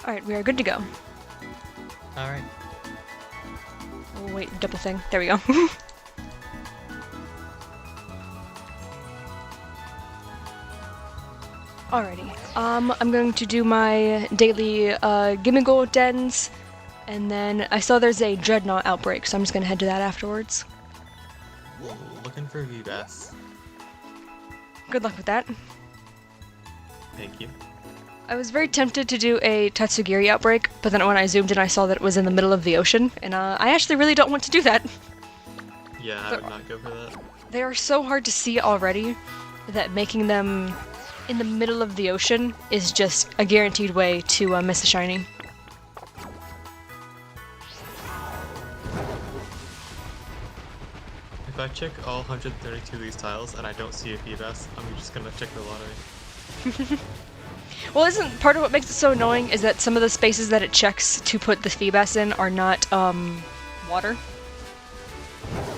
Alright, we are good to go. Alright. Oh, wait, double thing. There we go. Alrighty. I'm going to do my daily Gimmigold dens, and then I saw there's a Drednaw outbreak, so I'm just gonna head to that afterwards. Looking for V-Bass. Good luck with that. Thank you. I was very tempted to do a Tatsugiri outbreak, but then when I zoomed in I saw that it was in the middle of the ocean, and I actually really don't want to do that. Yeah, I would not go for that. They are so hard to see already that making them in the middle of the ocean is just a guaranteed way to miss a shiny. If I check all 132 of these tiles and I don't see a V-Bass, I'm just gonna check the lottery. Well, isn't part of what makes it so annoying is that some of the spaces that it checks to put the Feebas in are not, water?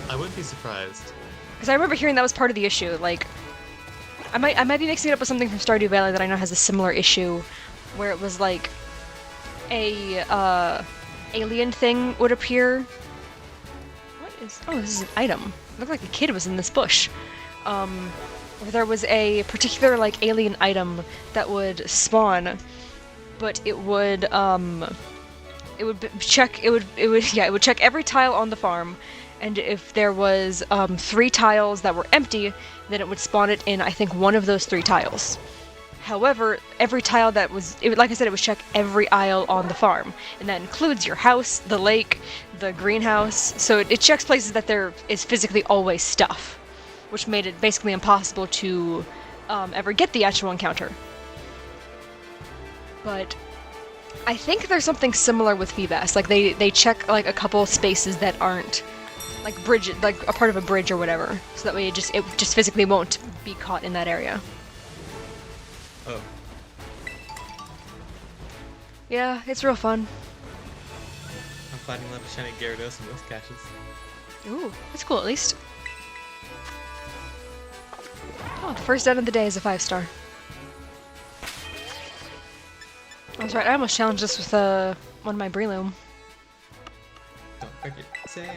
I wouldn't be surprised. Because I remember hearing that was part of the issue, like... I might be mixing it up with something from Stardew Valley that I know has a similar issue, where it was like... a, alien thing would appear. What is... Oh, this is an item. It looked like a kid was in this bush. Where there was a particular, like, alien item that would spawn, but it would check every tile on the farm, and if there was 3 tiles that were empty, then it would spawn it in, I think, one of those 3 tiles. However, every tile that was, like I said, it would check every aisle on the farm, and that includes your house, the lake, the greenhouse, so it checks places that there is physically always stuff, which made it basically impossible to ever get the actual encounter. But I think there's something similar with Feebas. Like they check like a couple spaces that aren't like bridge, like a part of a bridge or whatever, so that way it just physically won't be caught in that area. Oh. Yeah, it's real fun. I'm finding a lot of shiny Gyarados in those caches. Ooh, that's cool at least. Oh, the first den of the day is a 5-star. That's right, I almost challenged this with one of my Breloom. Don't forget to save.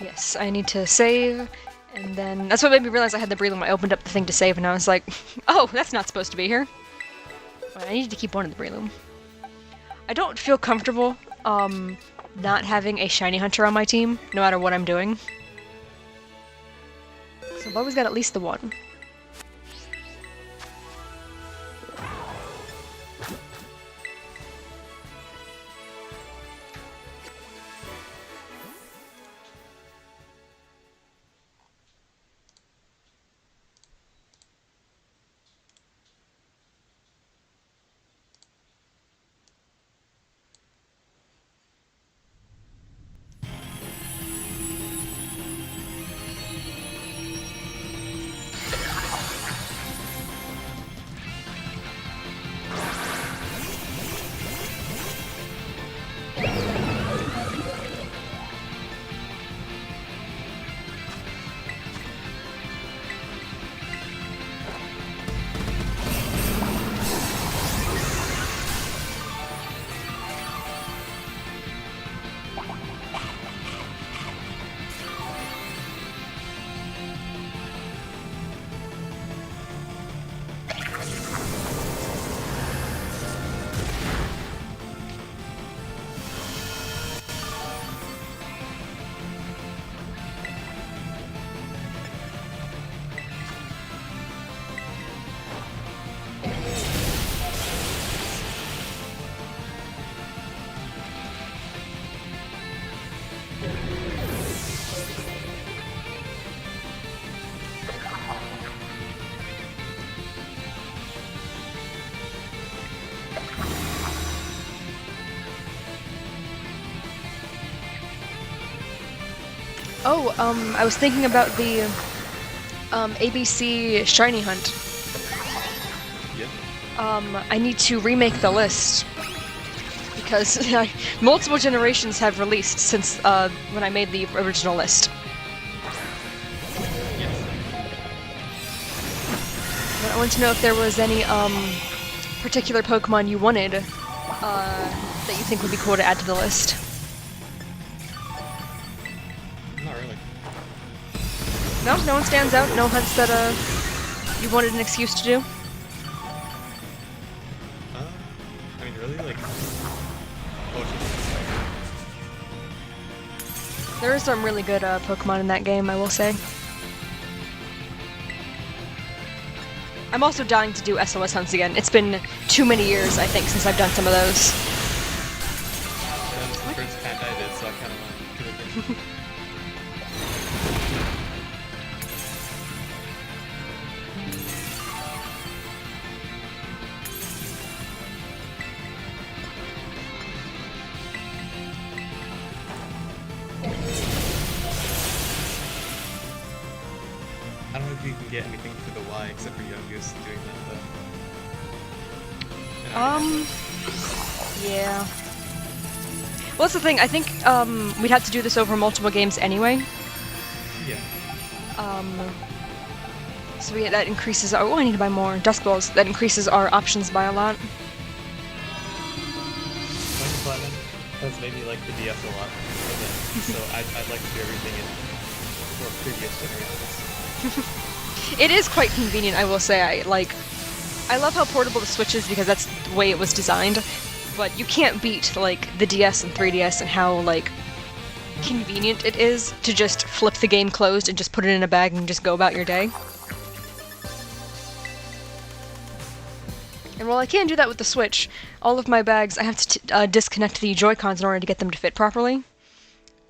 Yes, I need to save, and then that's what made me realize I had the Breloom. I opened up the thing to save, and I was like, oh, that's not supposed to be here. Well, I needed to keep one of the Breloom. I don't feel comfortable not having a shiny hunter on my team, no matter what I'm doing. So I've always got at least the one. Oh, I was thinking about the ABC shiny hunt. Yeah. I need to remake the list because multiple generations have released since when I made the original list. Yes. But I want to know if there was any particular Pokemon you wanted that you think would be cool to add to the list? Not really. No, no one stands out. No hunts that you wanted an excuse to do. I mean, really, like, potions. There are some really good Pokemon in that game, I will say. I'm also dying to do SOS hunts again. It's been too many years, I think, since I've done some of those. Yeah, this is the first panda I did, so I kind of want to do it again. I don't know if you can get anything for the Y except for Youngest doing that though. Yeah. Well, that's the thing. I think we'd have to do this over multiple games anyway. Yeah. So that increases our. Oh, I need to buy more Dusk Balls. That increases our options by a lot. Playing Platinum has made me like the DS a lot. So I'd like to do everything in more previous generations. It is quite convenient, I will say. I love how portable the Switch is because that's the way it was designed. But you can't beat like the DS and 3DS and how like convenient it is to just flip the game closed and just put it in a bag and just go about your day. And while I can do that with the Switch, all of my bags I have to disconnect the Joy-Cons in order to get them to fit properly.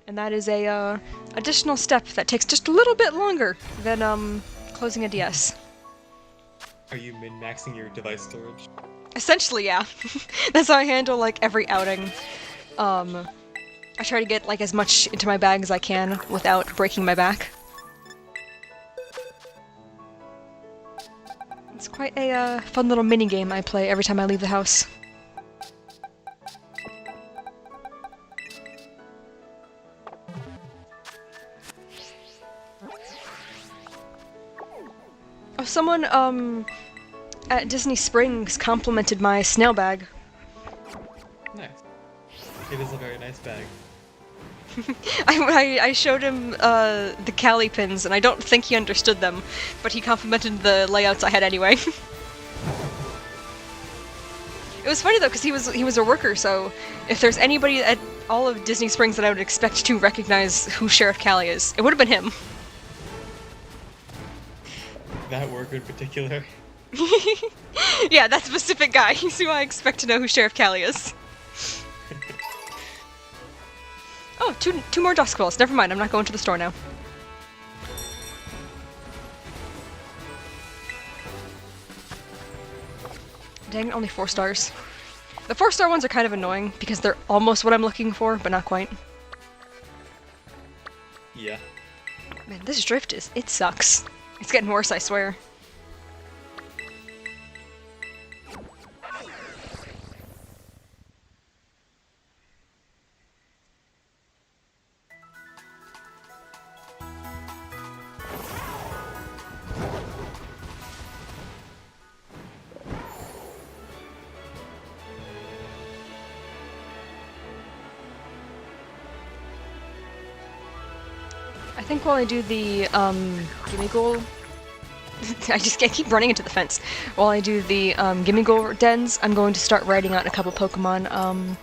And that is a additional step that takes just a little bit longer than closing a DS. Are you min-maxing your device storage? Essentially, yeah. That's how I handle like every outing. I try to get like as much into my bag as I can without breaking my back. It's quite a fun little mini game I play every time I leave the house. Oh, someone at Disney Springs complimented my snail bag. Nice. It is a very nice bag. I showed him the Cali pins, and I don't think he understood them, but he complimented the layouts I had anyway. It was funny though, because he was a worker, so if there's anybody at all of Disney Springs that I would expect to recognize who Sheriff Cali is, it would have been him. That worker in particular. Yeah, that specific guy. He's who I expect to know who Sheriff Cali is. Oh, two more Dusk Balls. Never mind, I'm not going to the store now. Dang it, only 4 stars. The 4-star ones are kind of annoying because they're almost what I'm looking for, but not quite. Yeah. Man, this drift it sucks. It's getting worse, I swear. I think while I do the gimme goal, I keep running into the fence. While I do the gimme goal dens, I'm going to start writing out a couple Pokemon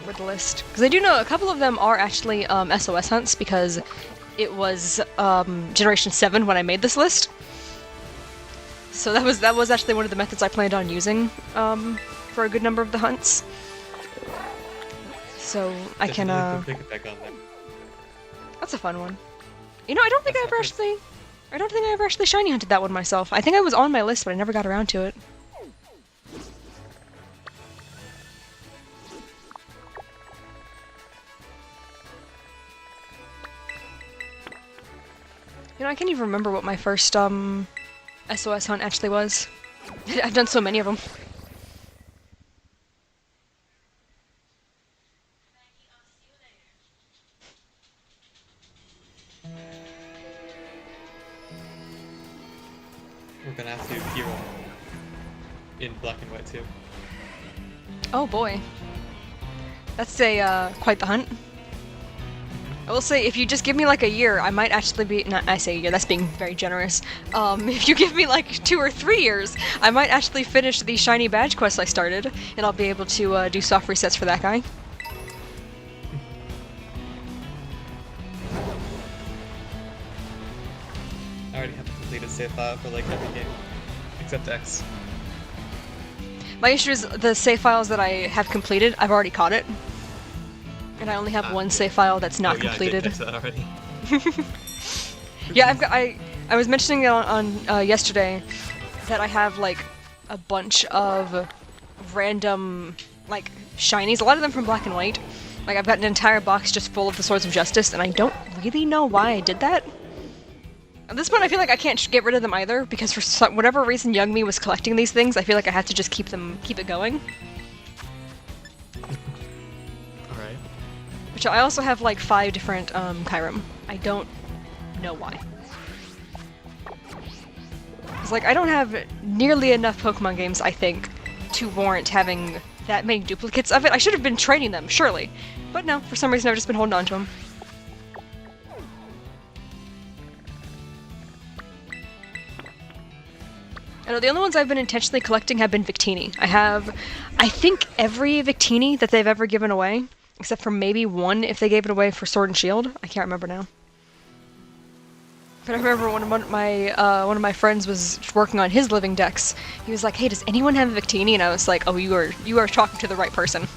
for the list, because I do know a couple of them are actually SOS hunts because it was Generation 7 when I made this list. So that was actually one of the methods I planned on using for a good number of the hunts. So I can. Pick it back on there. That's a fun one. You know, I don't think I ever actually shiny hunted that one myself. I think I was on my list, but I never got around to it. You know, I can't even remember what my first SOS hunt actually was. I've done so many of them. We're gonna have to do Hero in black and white too. Oh boy. That's a, quite the hunt. I will say, if you just give me like a year, I might actually be, not, I say a year, that's being very generous. If you give me like 2 or 3 years, I might actually finish the shiny badge quest I started, and I'll be able to do soft resets for that guy. I already have a completed save file for like every game, except X. My issue is the save files that I have completed, I've already caught it. And I only have one save file that's not completed. I did catch that already. Yeah, I was mentioning on yesterday that I have like a bunch of random like shinies, a lot of them from Black and White. Like I've got an entire box just full of the Swords of Justice, and I don't really know why I did that. At this point, I feel like I can't get rid of them either, because for whatever reason Young Me was collecting these things, I feel like I have to just keep it going. Alright. Which I also have like 5 different Kyurem. I don't know why. It's like I don't have nearly enough Pokemon games, I think, to warrant having that many duplicates of it. I should have been training them, surely. But no, for some reason I've just been holding on to them. I know the only ones I've been intentionally collecting have been Victini. I have, I think, every Victini that they've ever given away, except for maybe one if they gave it away for Sword and Shield. I can't remember now. But I remember one of my friends was working on his living decks. He was like, "Hey, does anyone have a Victini?" And I was like, "Oh, you are talking to the right person."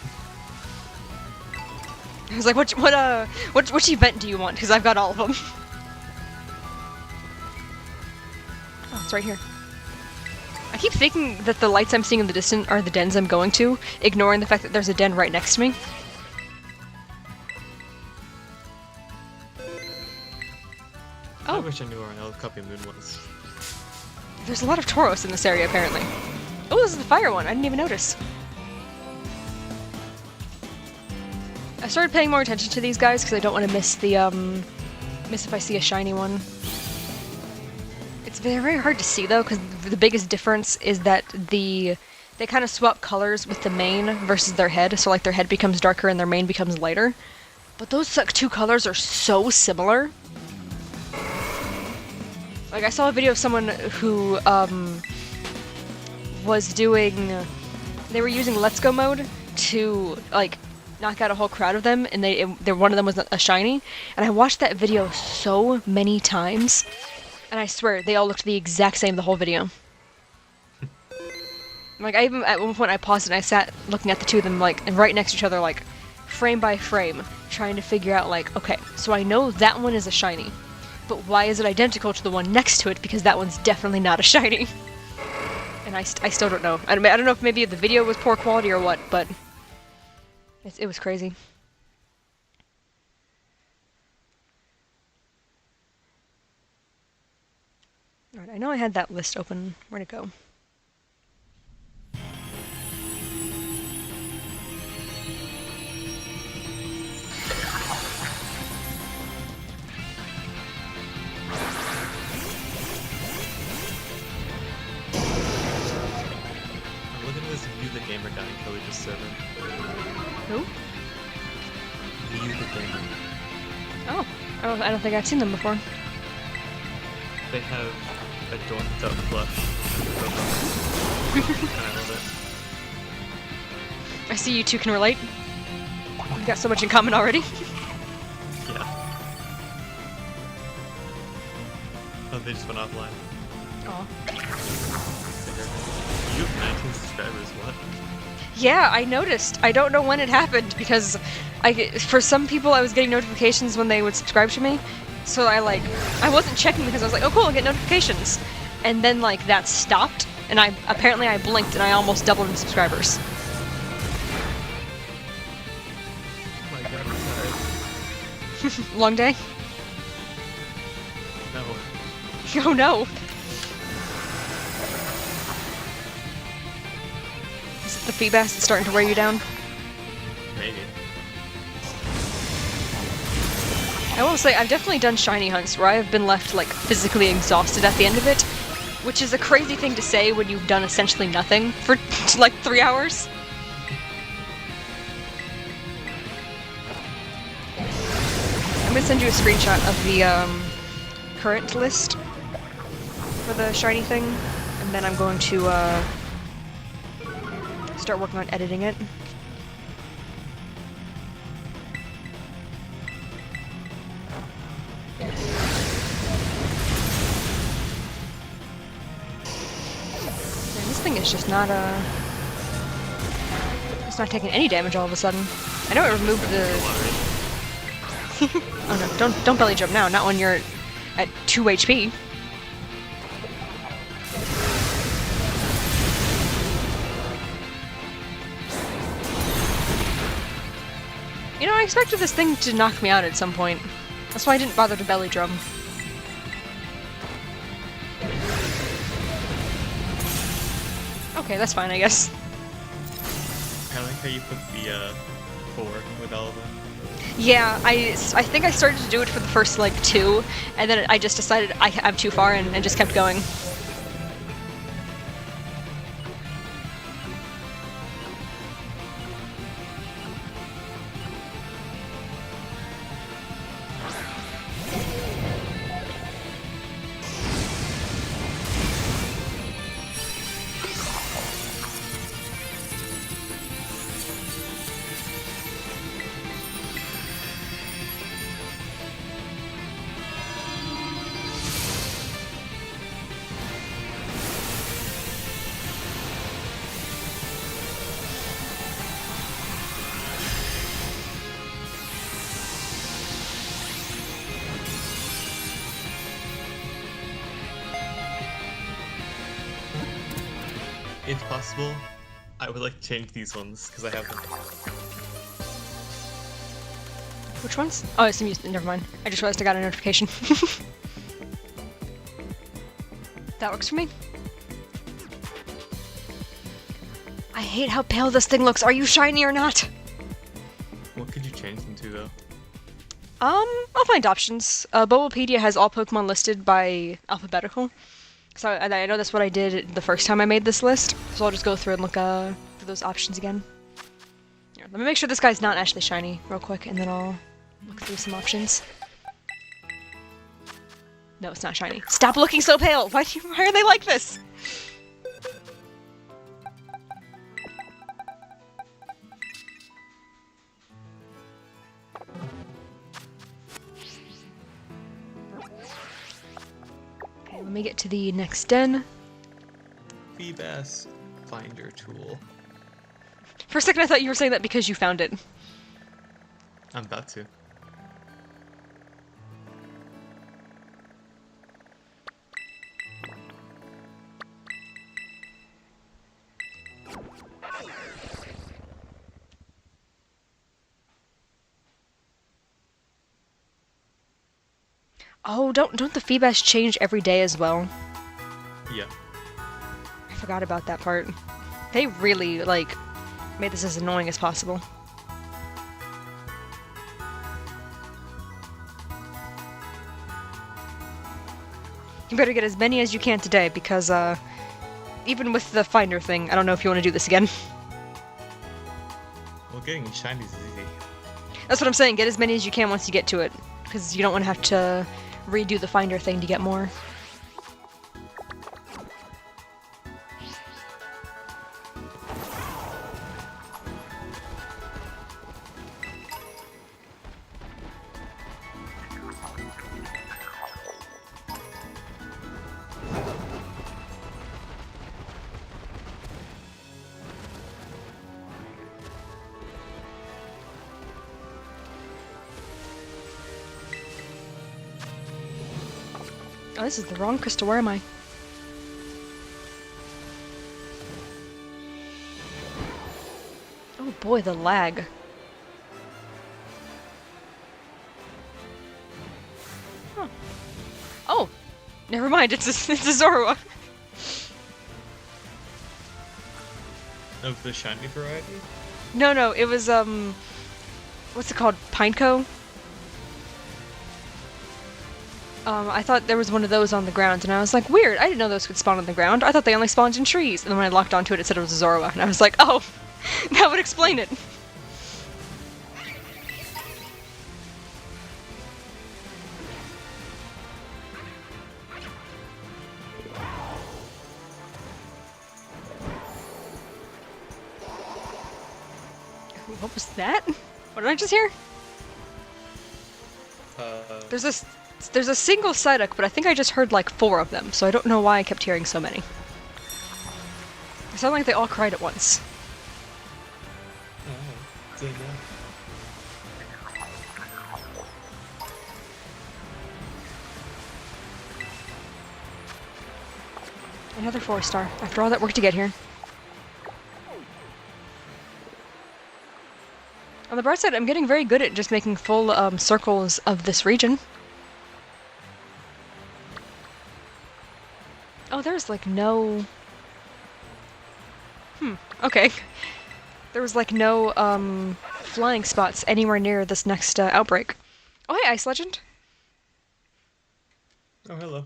I was like, "Which event do you want? Because I've got all of them." Oh, it's right here. I keep thinking that the lights I'm seeing in the distance are the dens I'm going to, ignoring the fact that there's a den right next to me. Oh. I wish I knew where El Copy Moon was. There's a lot of Tauros in this area, apparently. Oh, this is the fire one. I didn't even notice. I started paying more attention to these guys because I don't want to miss the, miss if I see a shiny one. It's very hard to see, though, because the biggest difference is that they kind of swap colors with the mane versus their head, so like their head becomes darker and their mane becomes lighter. But those two colors are so similar. Like, I saw a video of someone who, was doing... They were using Let's Go mode to, like, knock out a whole crowd of them, and one of them was a shiny. And I watched that video so many times, and I swear, they all looked the exact same the whole video. Like, I even, at one point, I paused and I sat looking at the two of them, like, and right next to each other, like, frame by frame, trying to figure out, like, okay, so I know that one is a shiny. But why is it identical to the one next to it? Because that one's definitely not a shiny. And I still don't know. I don't know if maybe the video was poor quality or what, but it was crazy. Alright, I know I had that list open. Where'd it go? View the Gamer guy in Kelly just server. Who? View the Gamer. Oh, I don't think I've seen them before. They have a dorm without flush. And I love it. I see you two can relate. We've got so much in common already. Yeah. Oh, they just went offline. Aw. You have 19 subscribers, what? Yeah, I noticed. I don't know when it happened, because for some people I was getting notifications when they would subscribe to me, so I wasn't checking because I was like, oh cool, I get notifications. And then like that stopped, and apparently I blinked and I almost doubled in subscribers. Oh my god, I'm sorry. Long day? No. Oh no. Is it the feedback that's starting to wear you down? Maybe. I will say, I've definitely done shiny hunts where I have been left, like, physically exhausted at the end of it, which is a crazy thing to say when you've done essentially nothing for, like, 3 hours. gonna send you a screenshot of the current list for the shiny thing, and then I'm going to start working on editing it. Man, this thing is just not it's not taking any damage all of a sudden. I know it removed the. Oh no! Don't belly jump now. Not when you're at 2 HP. You know, I expected this thing to knock me out at some point. That's why I didn't bother to belly drum. Okay, that's fine, I guess. I like how you put the 4 with all of them. Yeah, I think I started to do it for the first, like, 2, and then I just decided I'm too far and just kept going. If possible, I would like to change these ones, because I have them. Which ones? Oh, it's amusement. Never mind. I just realized I got a notification. That works for me. I hate how pale this thing looks. Are you shiny or not? What could you change them to, though? I'll find options. Bulbapedia has all Pokemon listed by alphabetical. So I know that's what I did the first time I made this list. So I'll just go through and look for those options again. Here, let me make sure this guy's not actually shiny real quick, and then I'll look through some options. No, it's not shiny. Stop looking so pale! Why are they like this? Okay, let me get to the next den. Feebas Finder Tool. For a second I thought you were saying that because you found it. I'm about to. Oh, don't the Feebas change every day as well? Yeah. I forgot about that part. They really, like, made this as annoying as possible. You better get as many as you can today, because, even with the Finder thing, I don't know if you want to do this again. Well, getting shinies is easy. That's what I'm saying, get as many as you can once you get to it, because you don't want to have to redo the Finder thing to get more. Oh, this is the wrong crystal. Where am I? Oh boy, the lag. Huh. Oh! Never mind, it's a Zorua. Of the shiny variety? No, it was, what's it called? Pineco? I thought there was one of those on the ground, and I was like, weird, I didn't know those could spawn on the ground. I thought they only spawned in trees. And then when I locked onto it, it said it was a Zorua, and I was like, oh, that would explain it. What was that? What did I just hear? There's a single Psyduck, but I think I just heard like 4 of them, so I don't know why I kept hearing so many. It sounded like they all cried at once. Oh, didn't know. Another 4-star, after all that work to get here. On the bright side, I'm getting very good at just making full circles of this region. Oh, there's like no... okay. There was like no flying spots anywhere near this next outbreak. Oh, hey, Ice Legend. Oh, hello.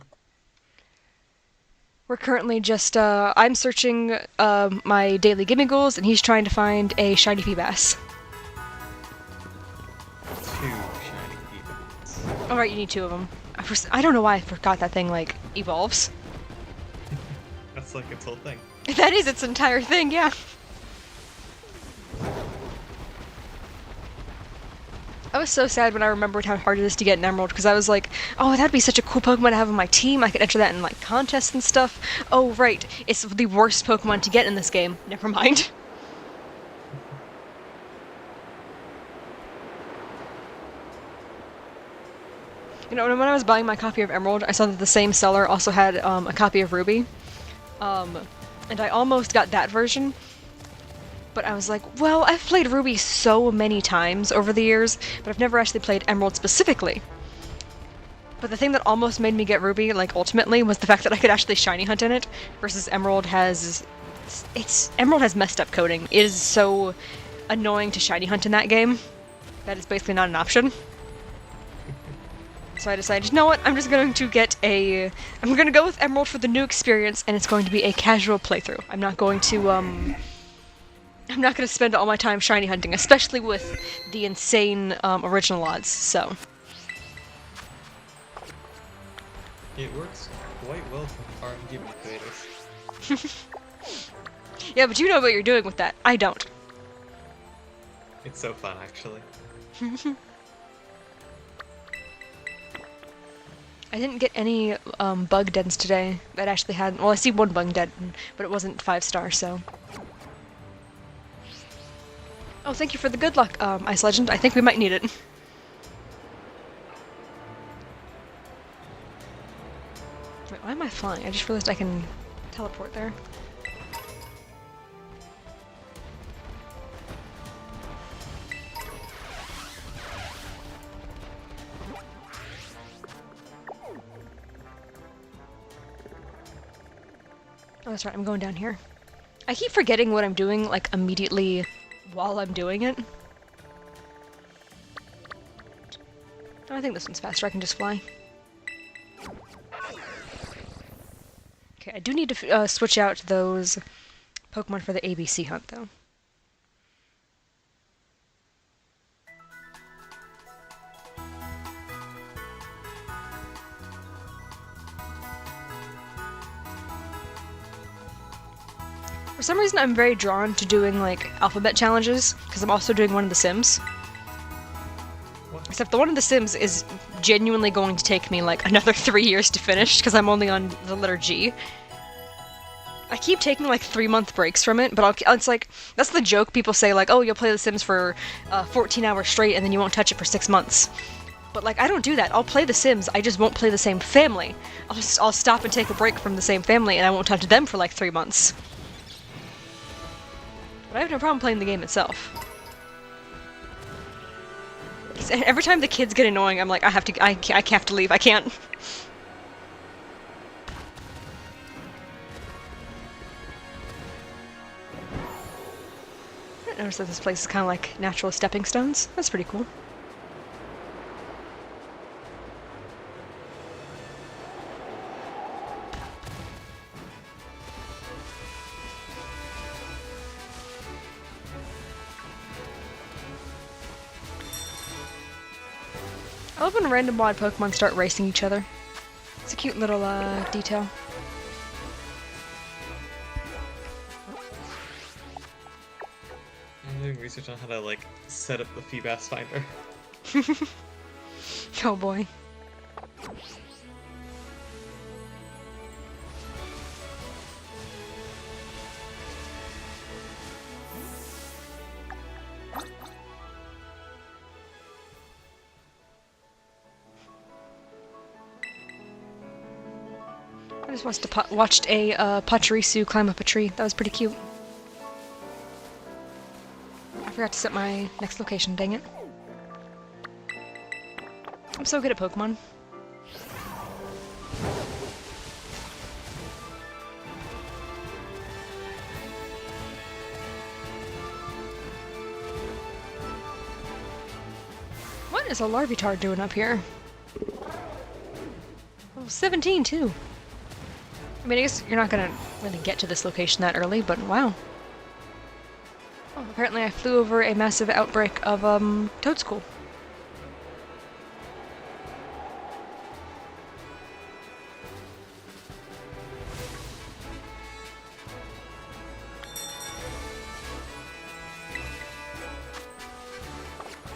We're currently just, I'm searching my daily gimme goals, and he's trying to find a shiny Feebas. 2 shiny Feebas. Alright, you need 2 of them. I don't know why I forgot that thing, like, evolves. That's like its whole thing. That is its entire thing, yeah. I was so sad when I remembered how hard it is to get an Emerald, because I was like, oh, that'd be such a cool Pokemon to have on my team. I could enter that in, like, contests and stuff. Oh, right. It's the worst Pokemon to get in this game. Never mind. You know, when I was buying my copy of Emerald, I saw that the same seller also had a copy of Ruby. And I almost got that version. But I was like, well, I've played Ruby so many times over the years, but I've never actually played Emerald specifically. But the thing that almost made me get Ruby, like, ultimately, was the fact that I could actually shiny hunt in it, versus Emerald has... Emerald has messed up coding. It is so annoying to shiny hunt in that game that it's basically not an option. So I decided, you know what, I'm just going to get a... I'm going to go with Emerald for the new experience, and it's going to be a casual playthrough. I'm not going to, I'm not going to spend all my time shiny hunting, especially with the insane original odds, so... It works quite well for RNG motivators. Yeah, but you know what you're doing with that. I don't. It's so fun, actually. I didn't get any bug dens today that actually had... Well, I see one bug den, but it wasn't 5-star, so... Oh, thank you for the good luck, Ice Legend. I think we might need it. Wait, why am I flying? I just realized I can teleport there. Oh, that's right, I'm going down here. I keep forgetting what I'm doing, like, immediately while I'm doing it. Oh, I think this one's faster, I can just fly. Okay, I do need to switch out those Pokemon for the ABC hunt, though. For some reason, I'm very drawn to doing, like, alphabet challenges, because I'm also doing one of the Sims. What? Except the one of the Sims is genuinely going to take me, like, another 3 years to finish, because I'm only on the letter G. I keep taking, like, 3-month breaks from it, but it's like, that's the joke people say, like, oh, you'll play The Sims for 14 hours straight, and then you won't touch it for 6 months. But, like, I don't do that. I'll play The Sims, I just won't play the same family. I'll stop and take a break from the same family, and I won't touch them for, like, 3 months. But I have no problem playing the game itself. Every time the kids get annoying, I'm like, I have to leave, I can't. I didn't notice that this place is kind of like natural stepping stones. That's pretty cool. I love when random wild Pokemon start racing each other. It's a cute little detail. I'm doing research on how to like set up the Feebas finder. Oh boy. I just watched a Pachirisu climb up a tree. That was pretty cute. I forgot to set my next location, dang it. I'm so good at Pokemon. What is a Larvitar doing up here? Oh, 17 too. I mean, I guess you're not gonna really get to this location that early, but wow. Oh, apparently I flew over a massive outbreak of, Toad School.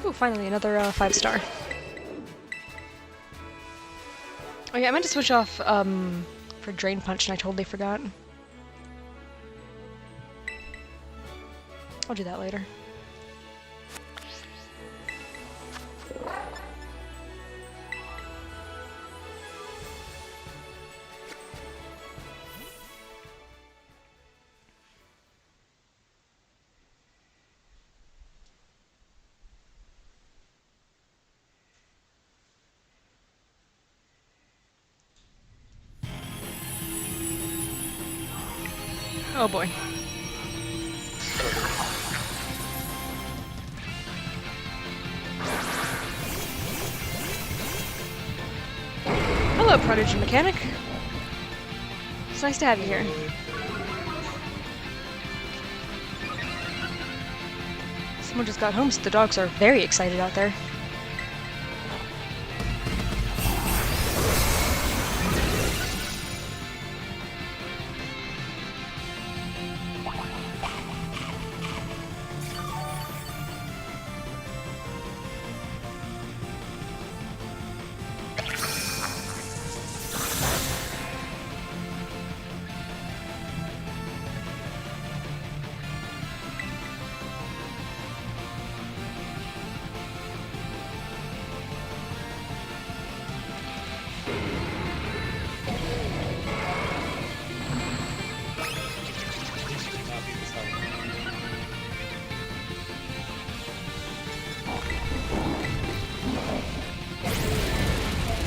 Ooh, finally another, 5-star. Oh yeah, I meant to switch off, for Drain Punch and I totally forgot. I'll do that later. Oh boy. Hello, Prodigy Mechanic. It's nice to have you here. Someone just got home, so the dogs are very excited out there.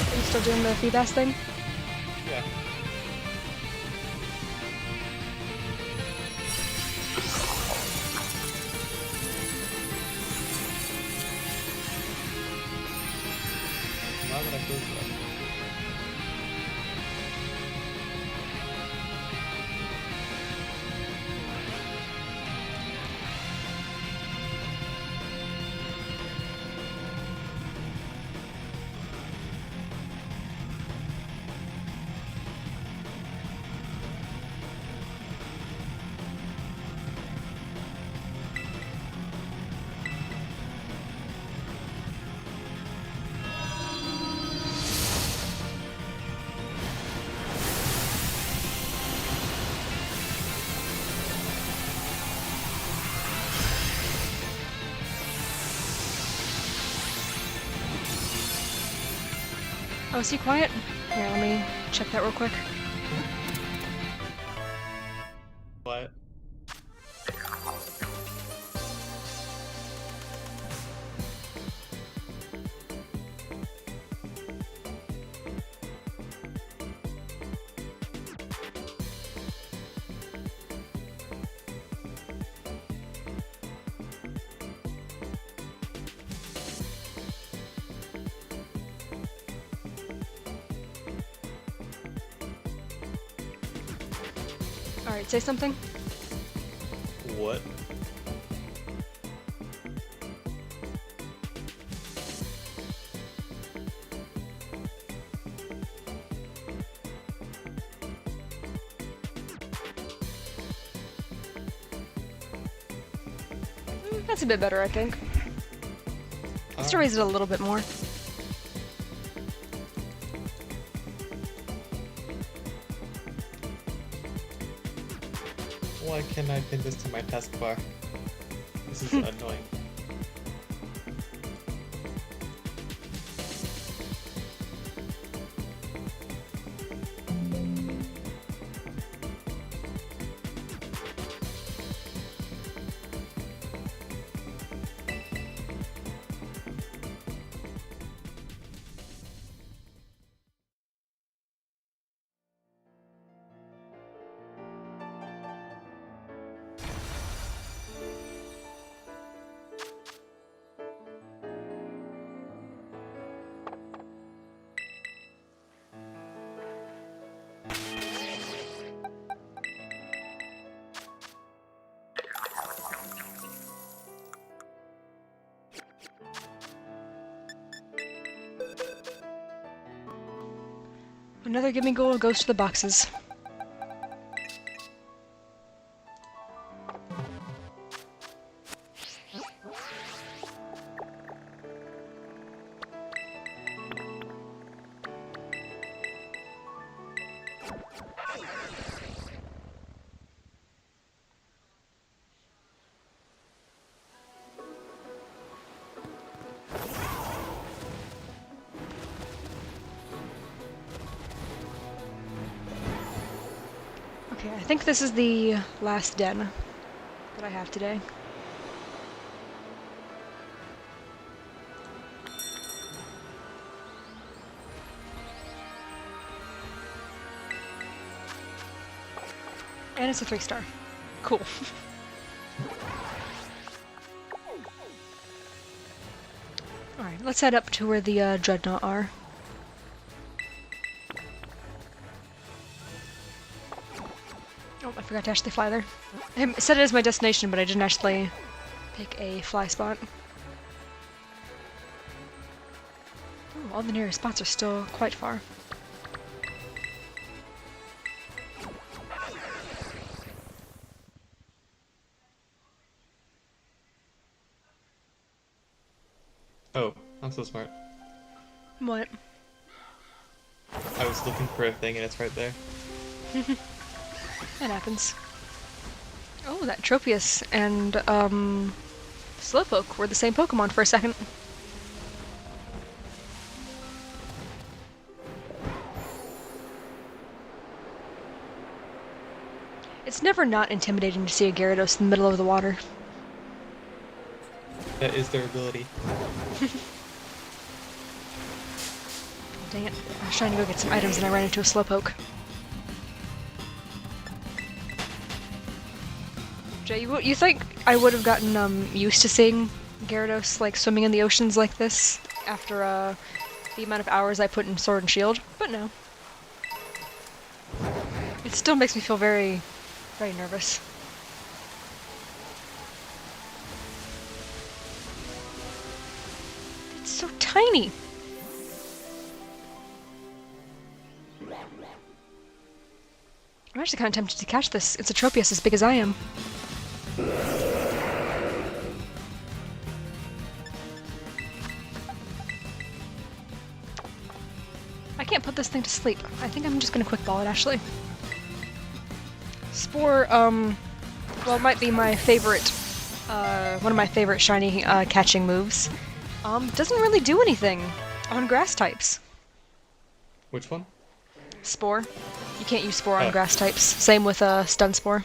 Are you still doing the Feebas thing? Yeah. Why would I go for that? Oh, is he quiet? Here, let me check that real quick. What? Alright, say something. What? That's a bit better, I think. Let's raise it a little bit more. Why can't I pin this to my taskbar? This is annoying. Another gimme goal goes to the boxes. Okay, I think this is the last den that I have today. And it's a 3-star. Cool. Alright, let's head up to where the Drednaw are. Oh, I forgot to actually fly there. I set it as my destination, but I didn't actually pick a fly spot. Oh, all the nearest spots are still quite far. Oh, I'm so smart. What? I was looking for a thing and it's right there. That happens. Oh, that Tropius and, Slowpoke were the same Pokemon for a second. It's never not intimidating to see a Gyarados in the middle of the water. That is their ability. Dang it. I was trying to go get some items and I ran into a Slowpoke. Jay, you think I would have gotten used to seeing Gyarados like swimming in the oceans like this after the amount of hours I put in Sword and Shield? But no. It still makes me feel very, very nervous. It's so tiny. I'm actually kind of tempted to catch this. It's a Tropius as big as I am. I can't put this thing to sleep. I think I'm just gonna quick ball it, actually. Spore, well, it might be my favorite, one of my favorite shiny catching moves. Doesn't really do anything on grass types. Which one? Spore. You can't use Spore on grass types. Same with Stun Spore.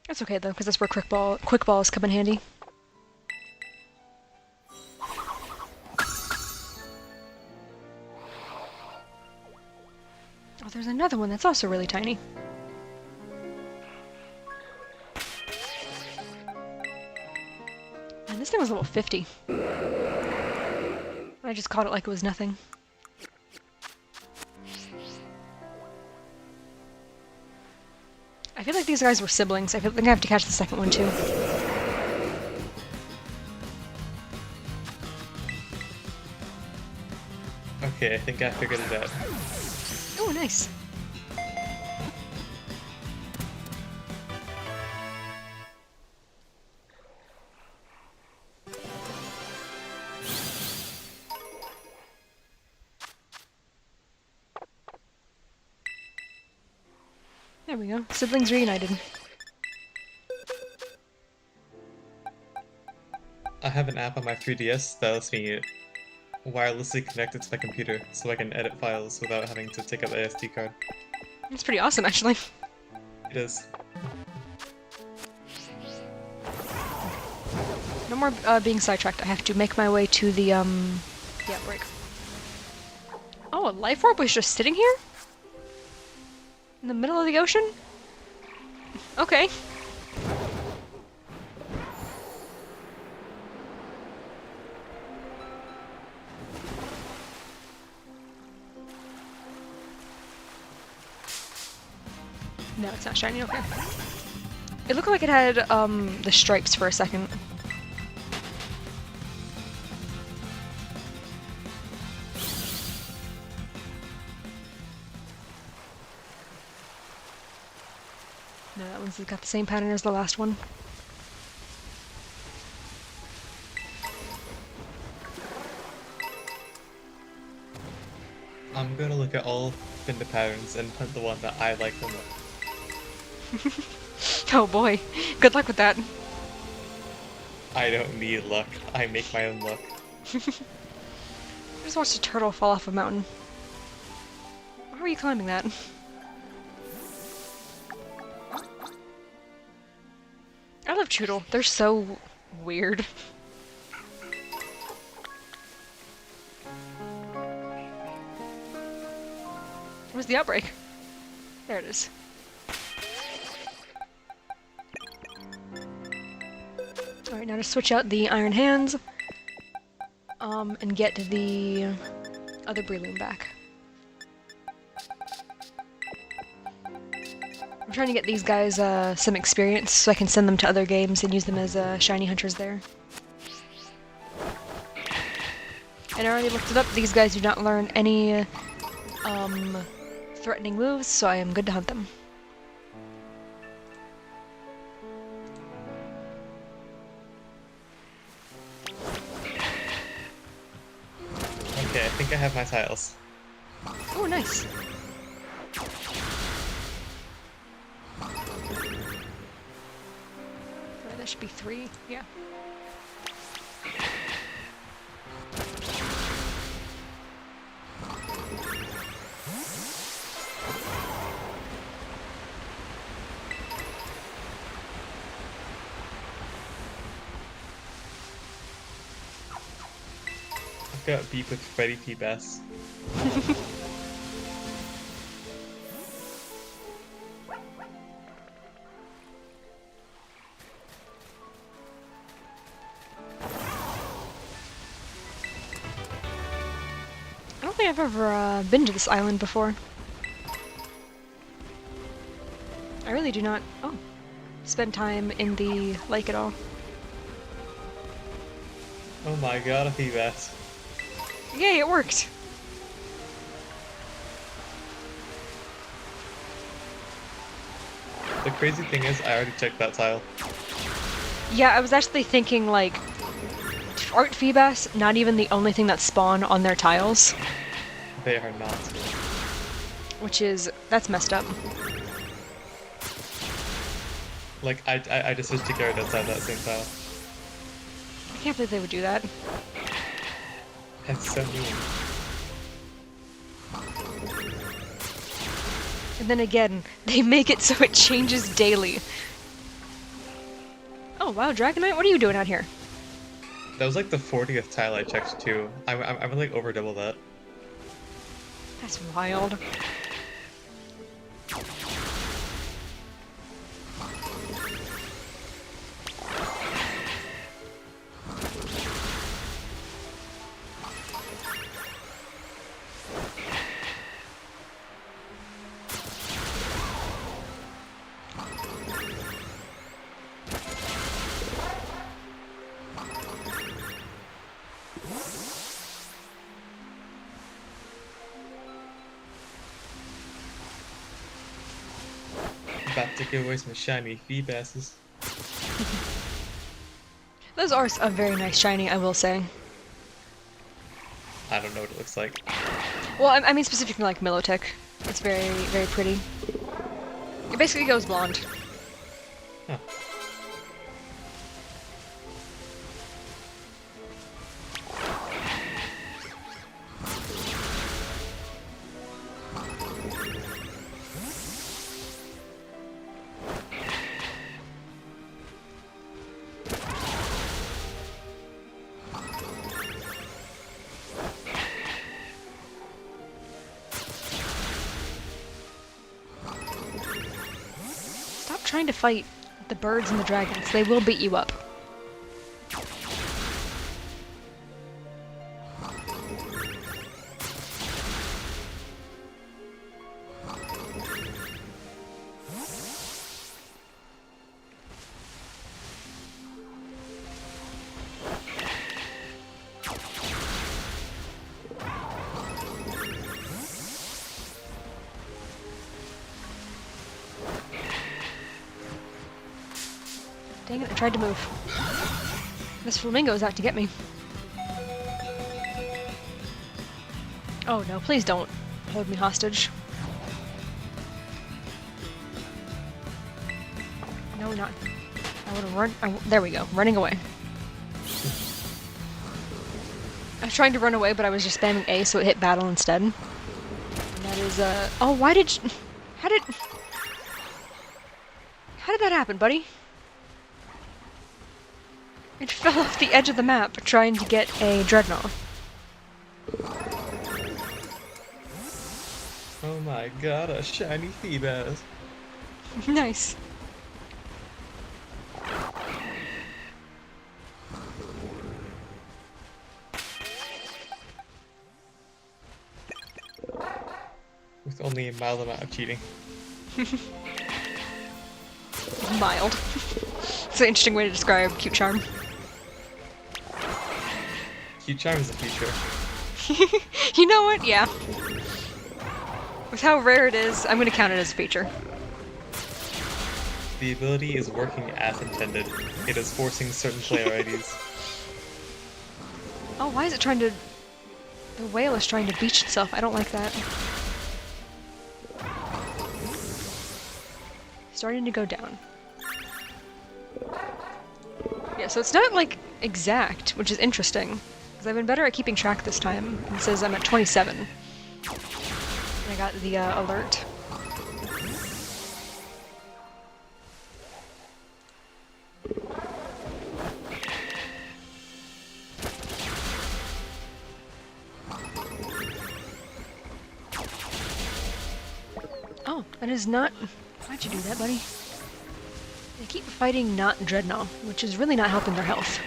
That's okay though, because that's where quick balls come in handy. Oh, there's another one that's also really tiny. And this thing was level 50. I just caught it like it was nothing. I feel like these guys were siblings. I think I have to catch the second one too. Okay, I think I figured it out. Oh, nice. There we go. Siblings reunited. I have an app on my 3DS that lets me wirelessly connect it to my computer so I can edit files without having to take out the SD card. It's pretty awesome, actually. It is. No more being sidetracked. I have to make my way to the outbreak. Oh, a life orb was just sitting here? In the middle of the ocean? Okay. No, it's not shiny, okay. It looked like it had, the stripes for a second. No, that one's got the same pattern as the last one. I'm gonna look at all Finda patterns and hunt the one that I like the most. Oh boy, good luck with that. I don't need luck. I make my own luck. I just watched a turtle fall off a mountain. Why were you climbing that? I love Choodle. They're so weird. Where's the outbreak? There it is. Alright, now to switch out the iron hands, and get the other Breloom back. I'm trying to get these guys some experience so I can send them to other games and use them as shiny hunters there. And I already looked it up, these guys do not learn any threatening moves, so I am good to hunt them. Okay, I think I have my tiles. Oh, nice. That should be 3, yeah. I've got beef with Freddy P. Bass. I don't think I've ever been to this island before. I really do not, spend time in the lake at all. Oh my god, a P. Bass. Yay, it worked! The crazy thing is, I already checked that tile. Yeah, I was actually thinking, like, aren't Feebas not even the only thing that spawn on their tiles? They are not. Which is, that's messed up. Like, I just switched to Gyarados out of that same tile. I can't believe they would do that. That's so mean. And then again, they make it so it changes daily. Oh wow, Dragonite, what are you doing out here? That was like the 40th tile I checked too. I'm like over double that. That's wild. About to give away some shiny Feebasses. Those are a very nice shiny, I will say. I don't know what it looks like. Well, I mean specifically like Milotic. It's very, very pretty. basically goes blonde. Huh. Stop trying to fight the birds and the dragons. They will beat you up. Dang it, I tried to move. This flamingo is out to get me. Oh no, please don't hold me hostage. No, not. I wanna run. There we go, running away. I was trying to run away, but I was just spamming A, so it hit battle instead. And that is, oh, why did you... How did that happen, buddy? It fell off the edge of the map trying to get a Drednaw. Oh my god, a shiny Feebas. Nice. With only a mild amount of cheating. Mild. It's an interesting way to describe Cute Charm. Cute Charm is a feature. You know what? Yeah. With how rare it is, I'm gonna count it as a feature. The ability is working as intended. It is forcing certain player IDs. Oh, why is it trying to... The whale is trying to beach itself. I don't like that. Starting to go down. Yeah, so it's not, like, exact, which is interesting. Because I've been better at keeping track this time. It says I'm at 27. And I got the alert. Oh, that is not... Why'd you do that, buddy? They keep fighting not Drednaw, which is really not helping their health.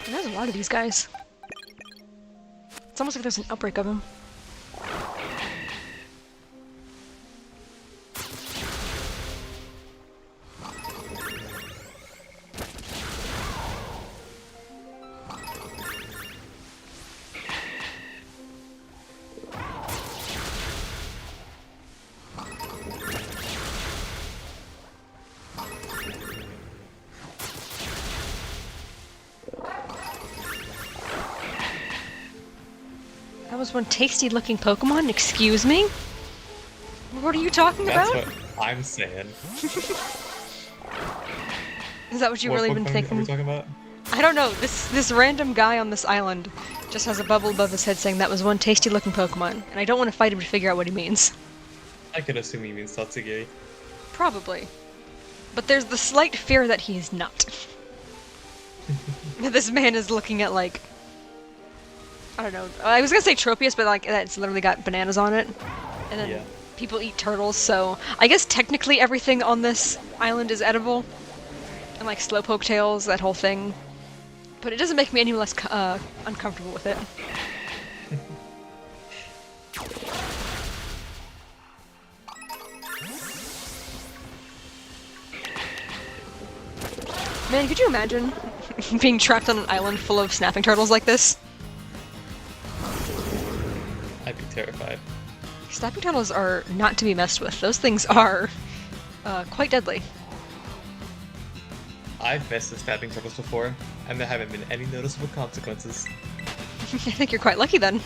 And there's a lot of these guys. It's almost like there's an outbreak of them. That was one tasty looking Pokemon? Excuse me? What are you talking about? That's what I'm saying. Is that what you've What really been Pokemon thinking? are we talking about? I don't know. This random guy on this island just has a bubble above his head saying that was one tasty looking Pokemon, and I don't want to fight him to figure out what he means. I could assume he means Satsugiri. Probably. But there's the slight fear that he is not. This man is looking at, like... I don't know. I was gonna say Tropius, but like it's literally got bananas on it. And then Yeah. people eat turtles, so I guess technically everything on this island is edible. And like slowpoke tails, that whole thing. But it doesn't make me any less uncomfortable with it. Man, could you imagine being trapped on an island full of snapping turtles like this? Snapping turtles are not to be messed with. Those things are quite deadly. I've messed with snapping turtles before, and there haven't been any noticeable consequences. I think you're quite lucky then.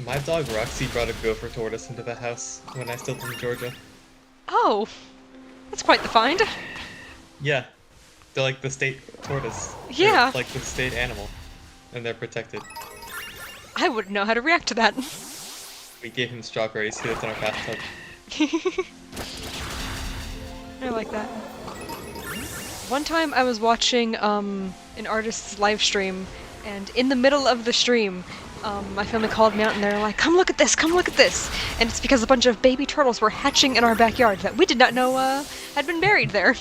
My dog Roxy brought a gopher tortoise into the house when I still lived in Georgia. Oh, that's quite the find. Yeah, they're like the state tortoise. Yeah. They're like the state animal, and they're protected. I wouldn't know how to react to that. We gave him strawberries. He lived in our bathtub. I like that. One time I was watching an artist's live stream, and in the middle of the stream, my family called me out and they're like, come look at this, come look at this! And it's because a bunch of baby turtles were hatching in our backyard that we did not know had been buried there.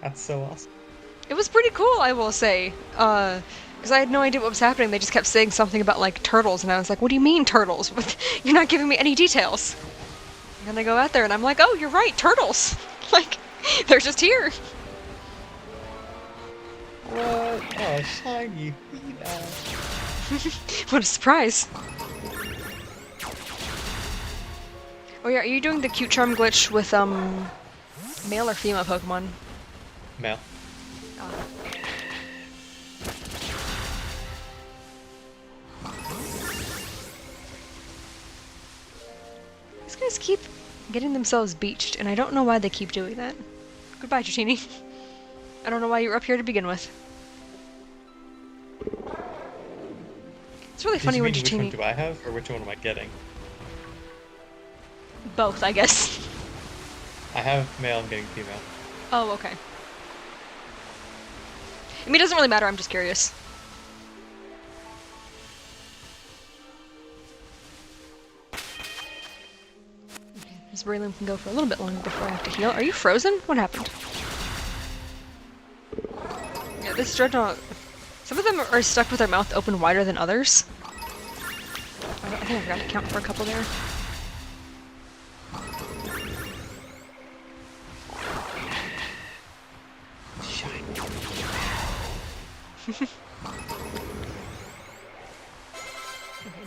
That's so awesome. It was pretty cool, I will say. Because I had no idea what was happening. They just kept saying something about, like, turtles, and I was like, what do you mean, turtles? You're not giving me any details. And then I go out there and I'm like, oh, you're right, turtles! Like, they're just here. What? Oh, shiny. What a surprise. Oh yeah, are you doing the cute charm glitch with, male or female Pokemon? Male. These guys keep getting themselves beached, and I don't know why they keep doing that. Goodbye, Dratini. I don't know why you were up here to begin with. It's really funny when Which one Dratini... do I have, or which one am I getting? Both, I guess. I have male, I'm getting female. Oh, okay. I mean, it doesn't really matter, I'm just curious. Okay, this Breloom can go for a little bit longer before I have to heal. Are you frozen? What happened? Yeah, this Drednaw... Some of them are stuck with their mouth open wider than others. I think I forgot to count for a couple there. Okay,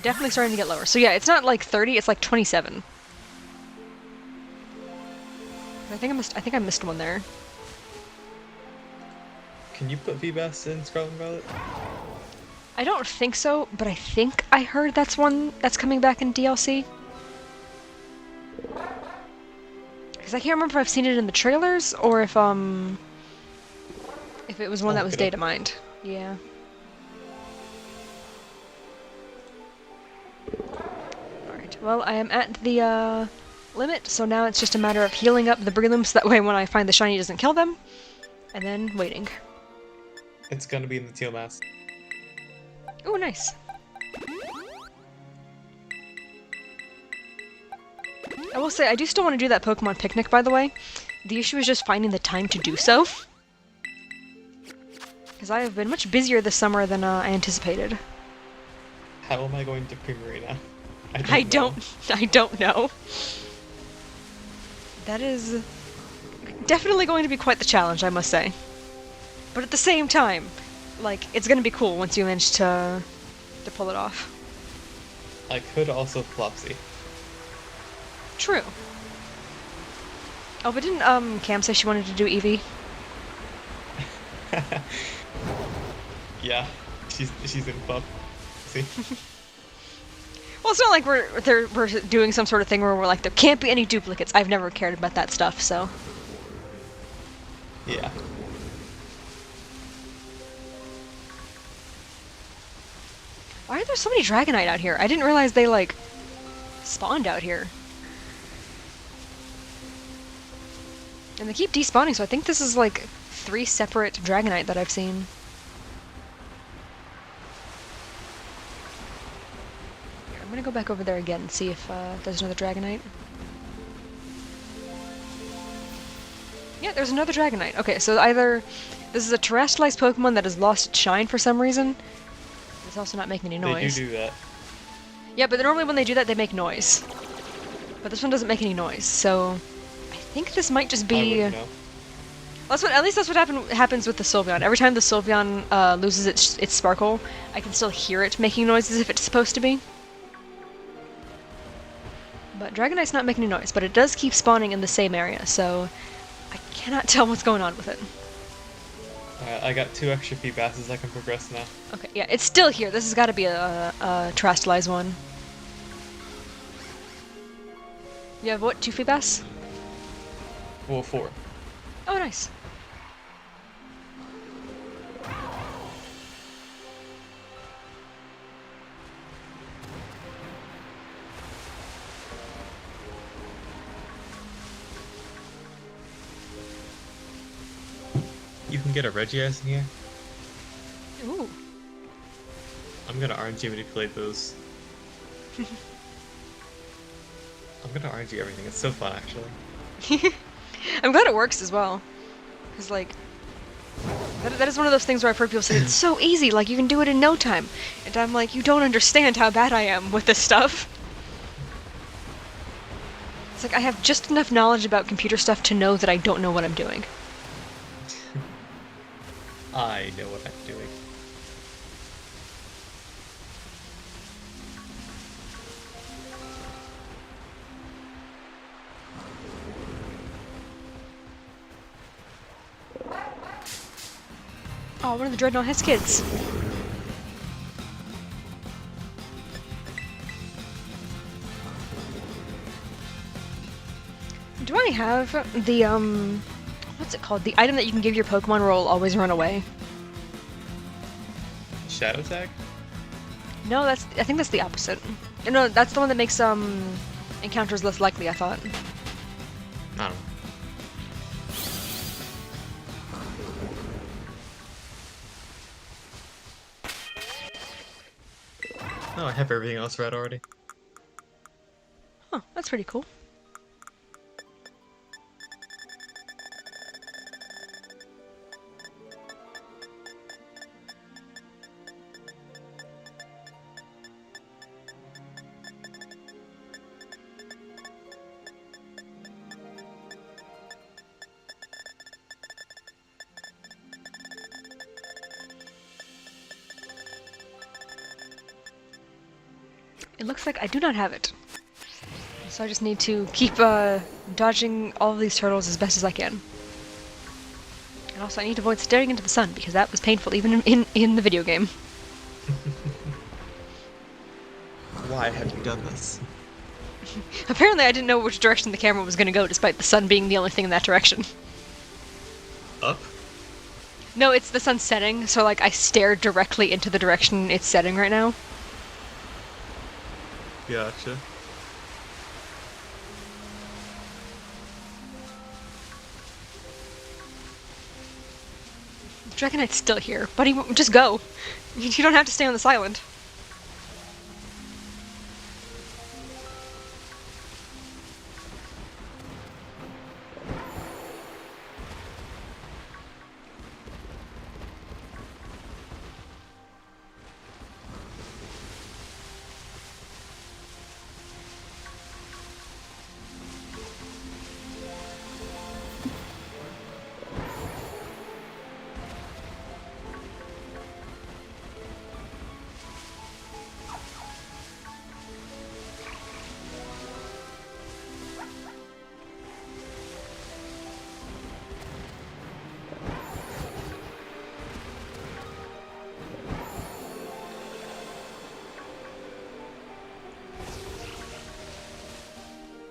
definitely starting to get lower. So yeah, it's not like 30, it's like 27. I think I missed one there. Can you put VBAS in Scarlet and Violet? I don't think so, but I think I heard that's one that's coming back in DLC. Because I can't remember if I've seen it in the trailers or if it was one that was data mined. Yeah. Alright, well, I am at the limit, so now it's just a matter of healing up the Breloom so that way when I find the shiny it doesn't kill them, and then waiting. It's gonna be in the teal mask. Oh, nice. I will say, I do still want to do that Pokemon picnic, by the way. The issue is just finding the time to do so. Because I have been much busier this summer than I anticipated. How am I going to Primarina? I don't know. That is definitely going to be quite the challenge, I must say. But at the same time, like, it's gonna be cool once you manage to pull it off. I could also Flopsy. True. Oh, but didn't Cam say she wanted to do Eevee? Yeah, she's in Flop. See? Well, it's not like we're doing some sort of thing where we're like, there can't be any duplicates. I've never cared about that stuff, so. Yeah. Why are there so many Dragonite out here? I didn't realize they, like, spawned out here. And they keep despawning, so I think this is, like, 3 separate Dragonite that I've seen. Here, I'm gonna go back over there again and see if there's another Dragonite. Yeah, there's another Dragonite. Okay, so either this is a terrestrialized Pokemon that has lost its shine for some reason. It's also not making any noise. They do that. Yeah, but normally when they do that, they make noise. But this one doesn't make any noise, so I think this might just I be. wouldn't know. At least that's what happens with the Sylveon. Every time the Sylveon loses its sparkle, I can still hear it making noises if it's supposed to be. But Dragonite's not making any noise, but it does keep spawning in the same area, so I cannot tell what's going on with it. I got 2 extra Feebasses. I can progress now. Okay, yeah, it's still here. This has got to be a terrestrialized one. You have what, 2 Feebas? Well, 4. Oh, nice. You can get a Regias in here. Ooh. I'm gonna RNG manipulate those. I'm gonna RNG everything. It's so fun, actually. I'm glad it works as well. Because, like, that is one of those things where I've heard people say, it's so easy, like, you can do it in no time. And I'm like, you don't understand how bad I am with this stuff. It's like, I have just enough knowledge about computer stuff to know that I don't know what I'm doing. I know what I'm doing. Oh, one of the Drednaw has kids. Do I have the, what's it called? The item that you can give your Pokemon roll always run away? Shadow Tag? No, I think that's the opposite. No, that's the one that makes, encounters less likely, I thought. I don't know. Oh, I have everything else read already. Huh, that's pretty cool. It looks like I do not have it. So I just need to keep dodging all of these turtles as best as I can. And also I need to avoid staring into the sun, because that was painful even in the video game. Why have you done this? Apparently I didn't know which direction the camera was going to go, despite the sun being the only thing in that direction. Up? No, it's the sun setting, so like I stare directly into the direction it's setting right now. Gotcha. Dragonite's still here, buddy. Just go. You don't have to stay on this island.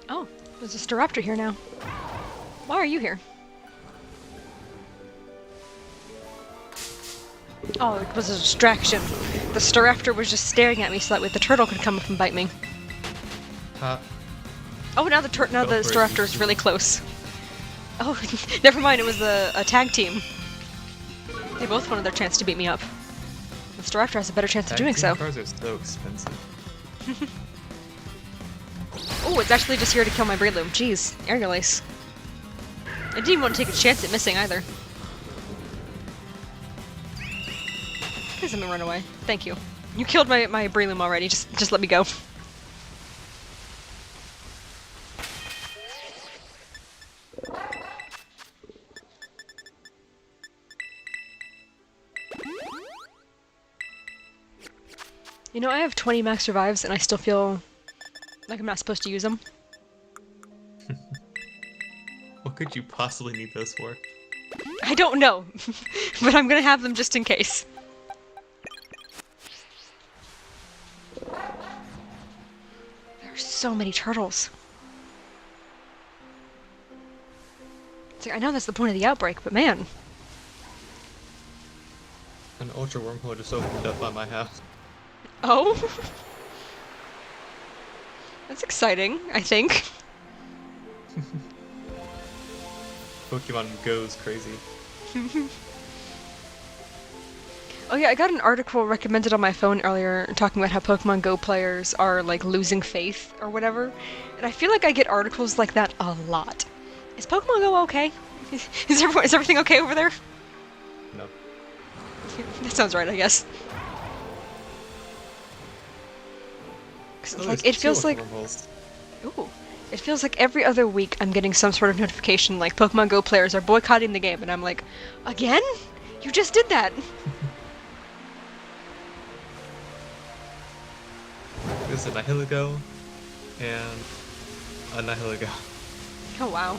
Oh, there's a Staraptor here now. Why are you here? Oh, it was a distraction. The Staraptor was just staring at me so that way the turtle could come up and bite me. Oh, now the Staraptor is really close. Oh, never mind, it was a tag team. They both wanted their chance to beat me up. The Staraptor has a better chance of doing so. Cars are so expensive. Oh, it's actually just here to kill my Breloom. Jeez, Aerial Ace. I didn't even want to take a chance at missing either. Please let me run away. Thank you. You killed my Breloom already. Just let me go. You know, I have 20 max revives and I still feel like I'm not supposed to use them. What could you possibly need those for? I don't know, but I'm gonna have them just in case. There are so many turtles. It's like, I know that's the point of the outbreak, but man. An ultra wormhole just opened up by my house. Oh? That's exciting, I think. Pokemon goes crazy. Oh yeah, I got an article recommended on my phone earlier talking about how Pokemon Go players are like losing faith or whatever. And I feel like I get articles like that a lot. Is Pokemon Go okay? Is everything okay over there? No. That sounds right, I guess. 'Cause, Oh, like, it feels like... wormholes. Ooh. It feels like every other week I'm getting some sort of notification like Pokemon Go players are boycotting the game, and I'm like, again? You just did that! There's a Nihilego and a Nihilego. Oh wow.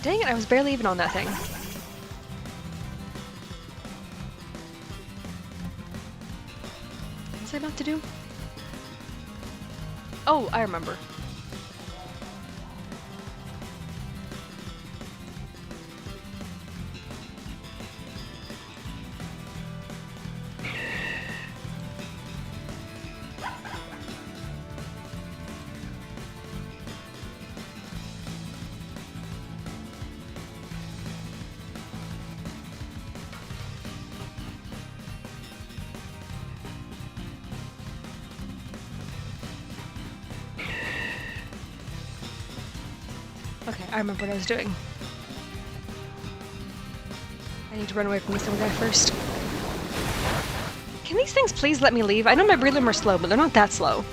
Dang it, I was barely even on that thing. What was I about to do? Oh, I remember. Okay, I remember what I was doing. I need to run away from this little guy first. Can these things please let me leave? I know my Breloom are slow, but they're not that slow.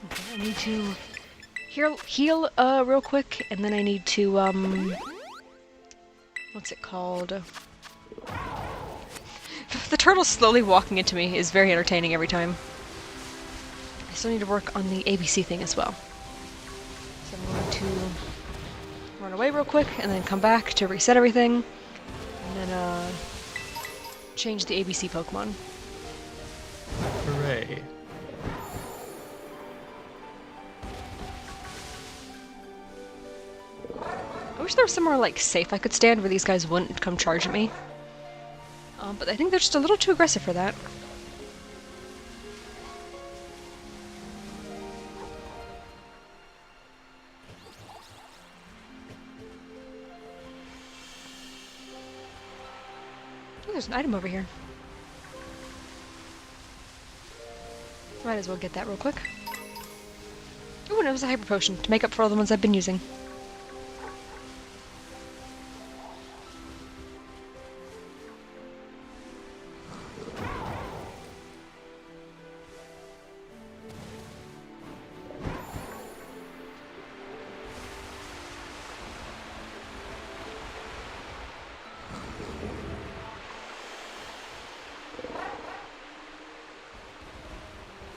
Okay, I need to heal real quick, and then I need to, what's it called? The turtle slowly walking into me is very entertaining every time. I still need to work on the ABC thing as well. So I'm going to run away real quick, and then come back to reset everything, and then, change the ABC Pokemon. Hooray. I wish there was somewhere, like, safe I could stand where these guys wouldn't come charge at me. But I think they're just a little too aggressive for that. Oh, there's an item over here. Might as well get that real quick. Oh, and it was a hyper potion to make up for all the ones I've been using.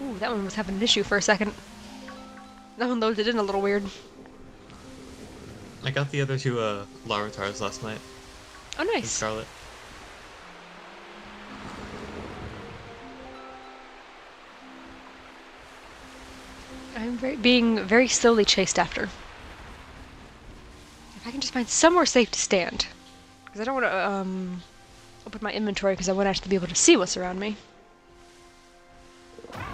Ooh, that one was having an issue for a second. That one loaded in a little weird. I got the other two Larvatars last night. Oh, In nice. Scarlet. I'm being very slowly chased after. If I can just find somewhere safe to stand. Because I don't want to, open my inventory because I want to actually be able to see what's around me.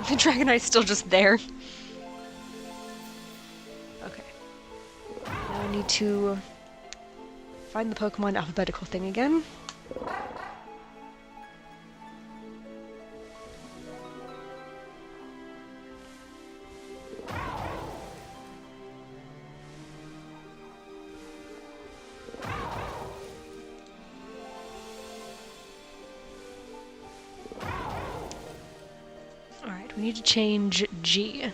The Dragonite's still just there. Okay. Now I need to find the Pokemon alphabetical thing again. Alright, we need to change G.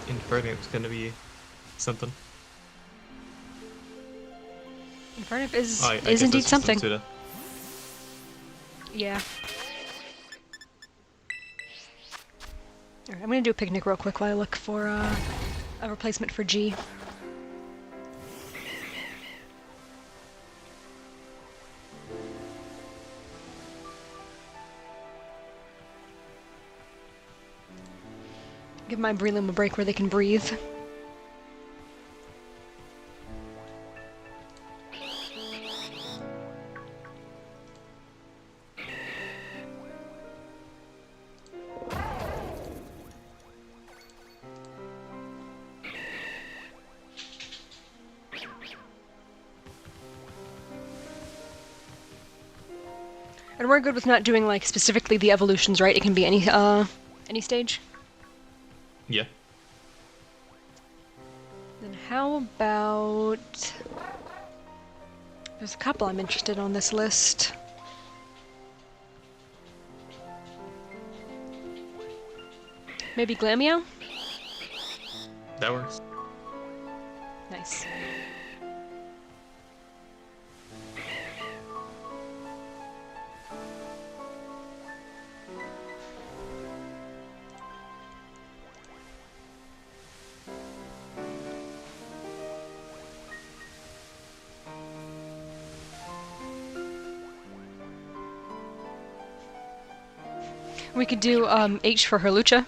Infernip's gonna be something. Infernip is, Oh, I is guess indeed that's just something. Suda. Yeah. Alright, I'm gonna do a picnic real quick while I look for a replacement for G. Give my Breloom a break where they can breathe. And we're good with not doing, like, specifically the evolutions, right? It can be any stage? Yeah. Then how about... There's a couple I'm interested on this list. Maybe Glameow? That works. Nice. We could do H for Herlucha.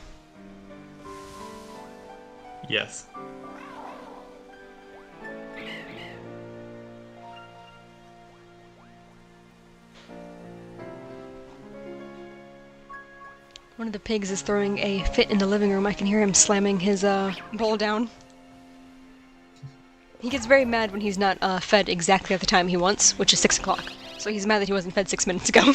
Yes. One of the pigs is throwing a fit in the living room. I can hear him slamming his bowl down. He gets very mad when he's not fed exactly at the time he wants, which is 6 o'clock. So he's mad that he wasn't fed 6 minutes ago.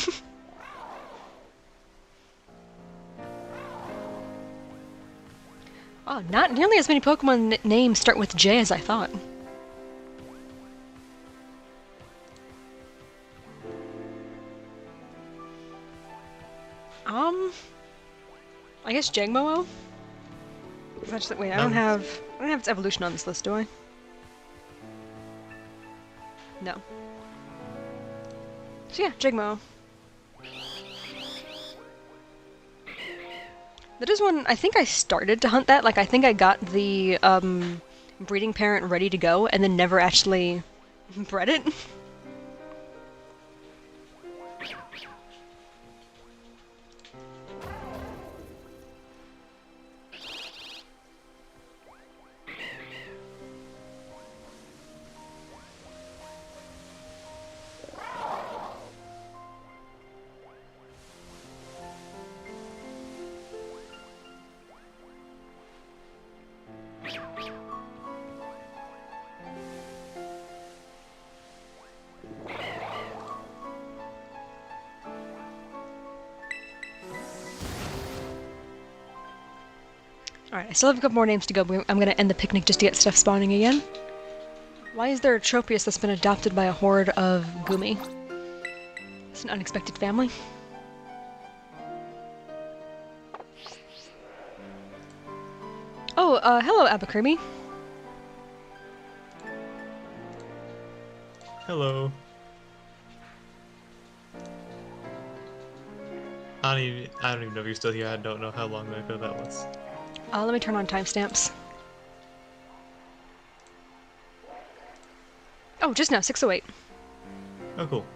Oh, not nearly as many Pokemon names start with J as I thought. I guess Jangmo-O? Wait, I don't have its evolution on this list, do I? No. So yeah, Jangmo-O. That is one, I think I started to hunt that, like I think I got the breeding parent ready to go and then never actually bred it. Alright, I still have a couple more names to go, but I'm gonna end the picnic just to get stuff spawning again. Why is there a Tropius that's been adopted by a horde of Gumi? It's an unexpected family. Oh, hello, Abercrombie. Hello. I don't even know if you're still here. I don't know how long ago that was. Let me turn on timestamps. Oh, just now, 6:08. Oh, cool.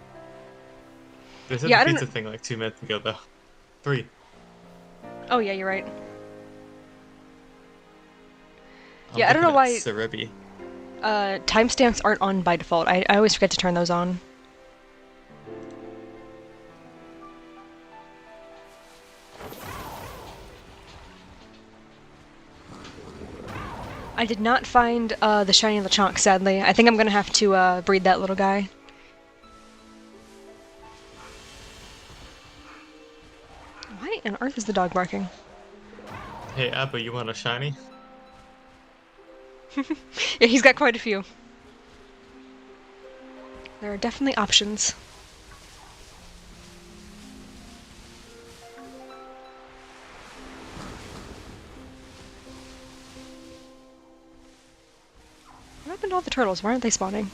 They said Yeah, I the don't pizza thing like 2 minutes ago, though. 3. Oh yeah, you're right. I'm Yeah, I don't know looking at why Cerebi. timestamps aren't on by default. I always forget to turn those on. I did not find the shiny Lechonk, sadly. I think I'm gonna have to breed that little guy. Why on earth is the dog barking? Hey, Abba, you want a shiny? Yeah, he's got quite a few. There are definitely options. What happened to all the turtles? Why aren't they spawning?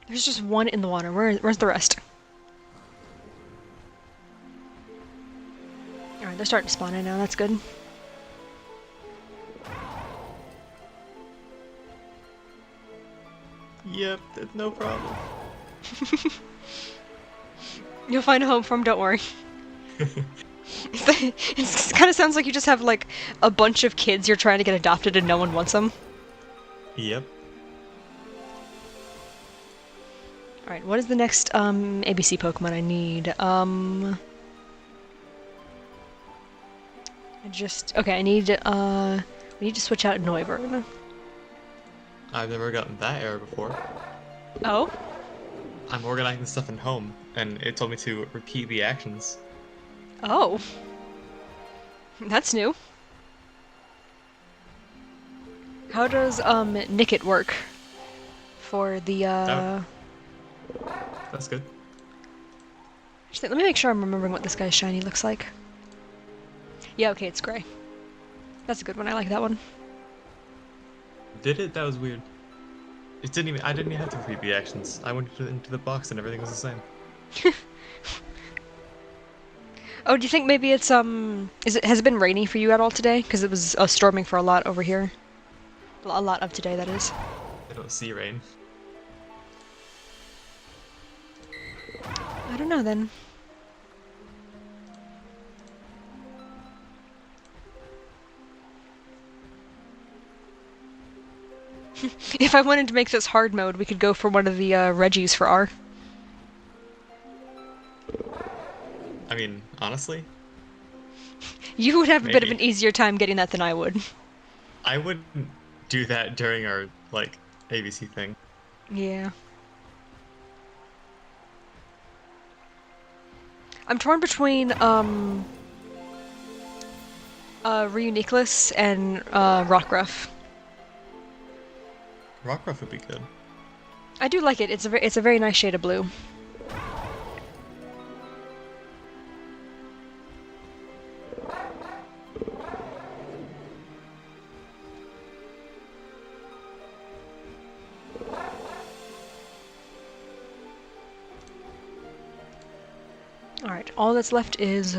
There's just one in the water. Where's the rest? Alright, they're starting to spawn in now. That's good. Yep, no problem. You'll find a home for them, don't worry. It kind of sounds like you just have, like, a bunch of kids you're trying to get adopted and no one wants them. Yep. Alright, what is the next, ABC Pokemon I need? Okay, I need, we need to switch out Noivern. I've never gotten that error before. Oh? I'm organizing stuff in home, and it told me to repeat the actions. Oh. That's new. How does, Nickit work? For the, That's good. Actually, let me make sure I'm remembering what this guy's shiny looks like. Yeah, okay, it's gray. That's a good one, I like that one. Did it? That was weird. I didn't even have to repeat the actions. I went into the box and everything was the same. Oh, do you think maybe it's, has it been rainy for you at all today? Because it was storming for a lot over here. A lot of today, that is. I don't see rain. I don't know, then. If I wanted to make this hard mode, we could go for one of the, Reggies for R. I mean, honestly? You would have a bit of Maybe. an easier time getting that than I would. I wouldn't do that during our, like, ABC thing. Yeah. I'm torn between, Reuniclus and, Rockruff. Rockruff would be good. I do like it. It's a very nice shade of blue. Alright, all that's left is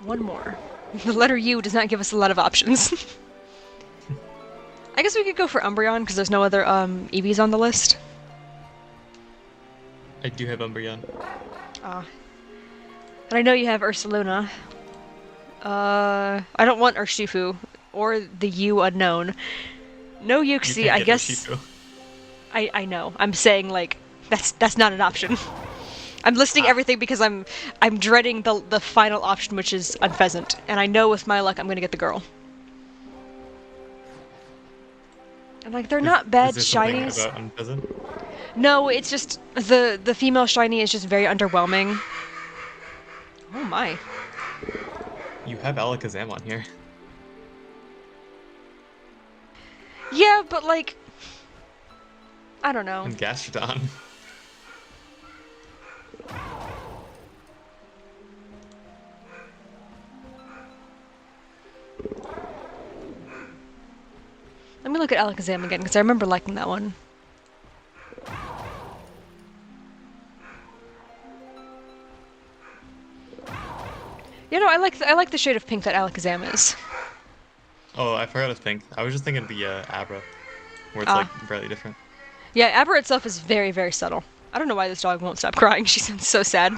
one more. The letter U does not give us a lot of options. I guess we could go for Umbreon, because there's no other, EVs on the list. I do have Umbreon. Ah. And I know you have Ursaluna. I don't want Urshifu, or the U unknown. No Uxie, You I can't get guess... Urshifu. I know. I'm saying, like, that's not an option. I'm listing everything because I'm dreading the final option, which is Unpheasant. And I know with my luck I'm gonna get the girl. And, like, they're not bad Is there shinies. something about Unpheasant? No, it's just the female shiny is just very underwhelming. Oh my. You have Alakazam on here. Yeah, but like I don't know. And Gastrodon. Let me look at Alakazam again, because I remember liking that one. You know, I like the shade of pink that Alakazam is. Oh, I forgot it's pink. I was just thinking of the Abra, where it's like barely different. Yeah, Abra itself is very, very subtle. I don't know why this dog won't stop crying. She sounds so sad.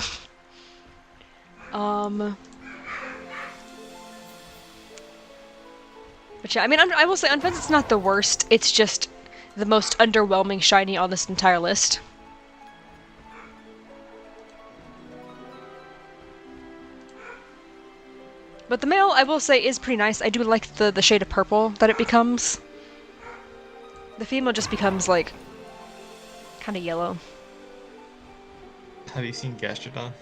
But yeah, I mean, I will say Unfenced's not the worst. It's just the most underwhelming shiny on this entire list. But the male, I will say, is pretty nice. I do like the shade of purple that it becomes. The female just becomes, like, kind of yellow. Have you seen Gastrodon?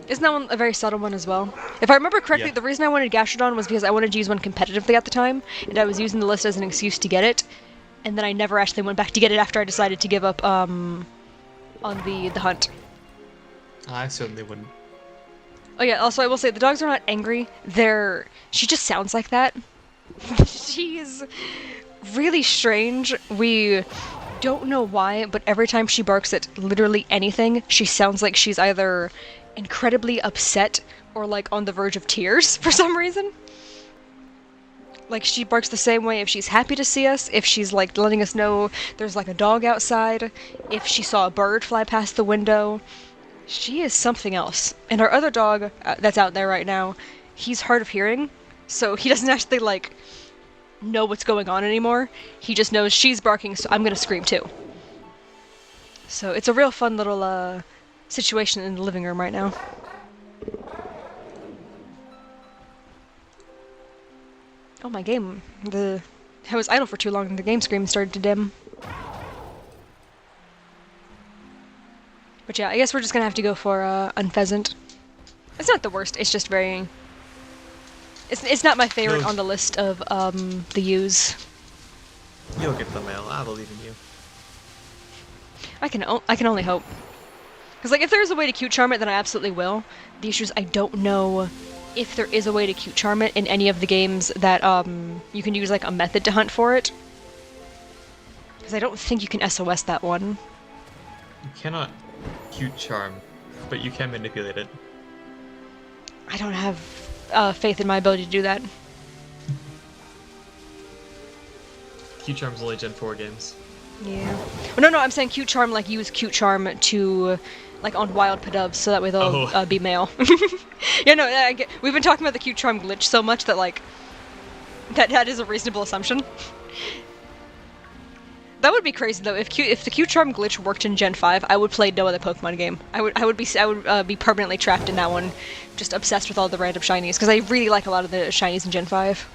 Isn't that one a very subtle one as well? If I remember correctly, Yeah. the reason I wanted Gastrodon was because I wanted to use one competitively at the time, and I was using the list as an excuse to get it, and then I never actually went back to get it after I decided to give up, on the hunt. I certainly wouldn't. Oh yeah, also I will say, the dogs are not angry, she just sounds like that. She's really strange. We don't know why, but every time she barks at literally anything, she sounds like she's either incredibly upset or like on the verge of tears for some reason. Like, she barks the same way if she's happy to see us, if she's like letting us know there's like a dog outside, if she saw a bird fly past the window. She is something else. And our other dog that's out there right now, he's hard of hearing, so he doesn't actually like know what's going on anymore. He just knows she's barking, so I'm gonna scream too. So it's a real fun little situation in the living room right now. Oh, my game. I was idle for too long and the game screen started to dim. But yeah, I guess we're just gonna have to go for Unpheasant. It's not the worst, it's just very... It's not my favorite No. on the list of the U's. You'll get the mail. I believe in you. I can only hope. Because, like, if there's a way to cute charm it, then I absolutely will. The issue is I don't know if there is a way to cute charm it in any of the games that you can use, like, a method to hunt for it. Because I don't think you can SOS that one. You cannot cute charm, but you can manipulate it. I don't have faith in my ability to do that. Cute charm's only Gen 4 games. Yeah. Well, no, I'm saying cute charm, like, use cute charm to, like, on wild Pidubs, so that way they'll be male. Yeah, no, we've been talking about the cute charm glitch so much that, like, that is a reasonable assumption. That would be crazy though. If the cute charm glitch worked in Gen 5, I would play no other Pokemon game. I would be permanently trapped in that one, just obsessed with all the random shinies, because I really like a lot of the shinies in Gen 5.